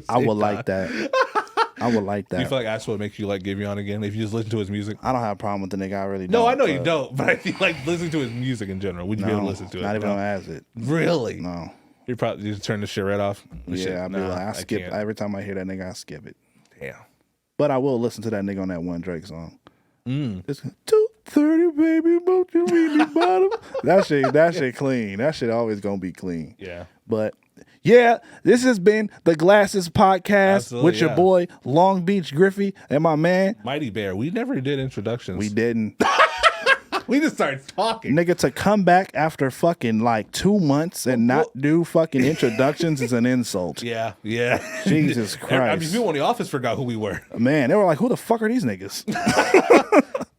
I would like that. I would like that. Do you feel like acid would make you like Giveon again if you just listen to his music? I don't have a problem with the nigga. I really don't. No, I know you don't, but I feel like listening to his music in general. Would you be able to listen to it? Not even on acid. Really? No. You probably just turn the shit right off. Yeah, I skip every time I hear that nigga. I skip it. Damn. But I will listen to that nigga on that one Drake song. It's 2:30, baby, won't you read me bottom? That shit clean. That shit always gonna be clean. Yeah. But yeah, this has been the Glasses Podcast with your boy Long Beach Griffey and my man Mighty Bear. We never did introductions. We didn't. We just started talking. Nigga, to come back after fucking like 2 months and not do fucking introductions is an insult. Yeah. Jesus Christ. I mean, people in the office forgot who we were. Man, they were like, who the fuck are these niggas?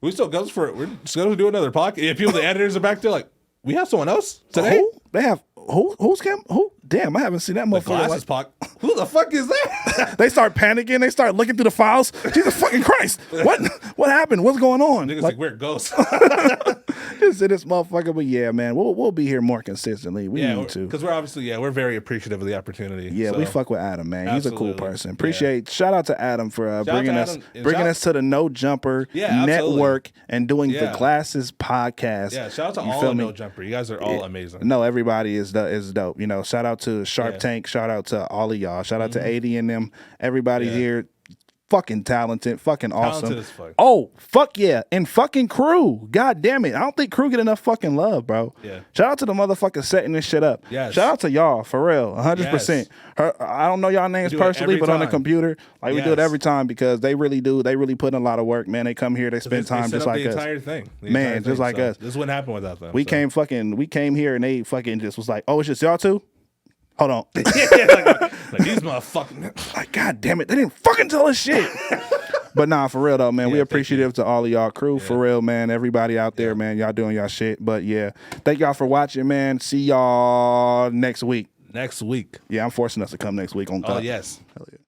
We still goes for it. We're just going to do another podcast. If people, the editors are back there like, we have someone else today? Who? They have, who's Cam? Who? Damn, I haven't seen that motherfucker. Glasses Who the fuck is that? They start panicking. They start looking through the files. Jesus fucking Christ. What happened? What's going on? Niggas like, where it goes. Just in this motherfucker. But yeah, man, we'll be here more consistently. We need to. Because we're obviously, we're very appreciative of the opportunity. Yeah, we fuck with Adam, man. He's a cool person. Shout out to Adam for bringing us to the No Jumper Network and doing the Glasses Podcast. Yeah, shout out to all of No Jumper. You guys are all amazing. No, everybody is is dope. You know, shout out to Sharp Tank. Shout out to all of y'all. Shout out to 80 and them. Everybody here. Fucking talented, fucking awesome. Talented as fuck. Oh, fuck yeah. And fucking Crew. God damn it. I don't think Crew get enough fucking love, bro. Yeah. Shout out to the motherfuckers setting this shit up. Yes. Shout out to y'all, for real. 100%. Yes. I don't know y'all names personally, but on the computer, like we do it every time because they really do. They really put in a lot of work, man. They come here, they spend time just like us. The entire thing. Man, just like us. This wouldn't happen without them. We came here and they fucking just was like, oh, it's just y'all two? Hold on. like these motherfuckers. Like, God damn it. They didn't fucking tell us shit. But nah, for real though, man, we appreciative to all of y'all crew. For real, man. Everybody out there, man, y'all doing y'all shit. But yeah, thank y'all for watching, man. See y'all next week. Next week. Yeah, I'm forcing us to come next week on top. Oh, yes. Hell yeah.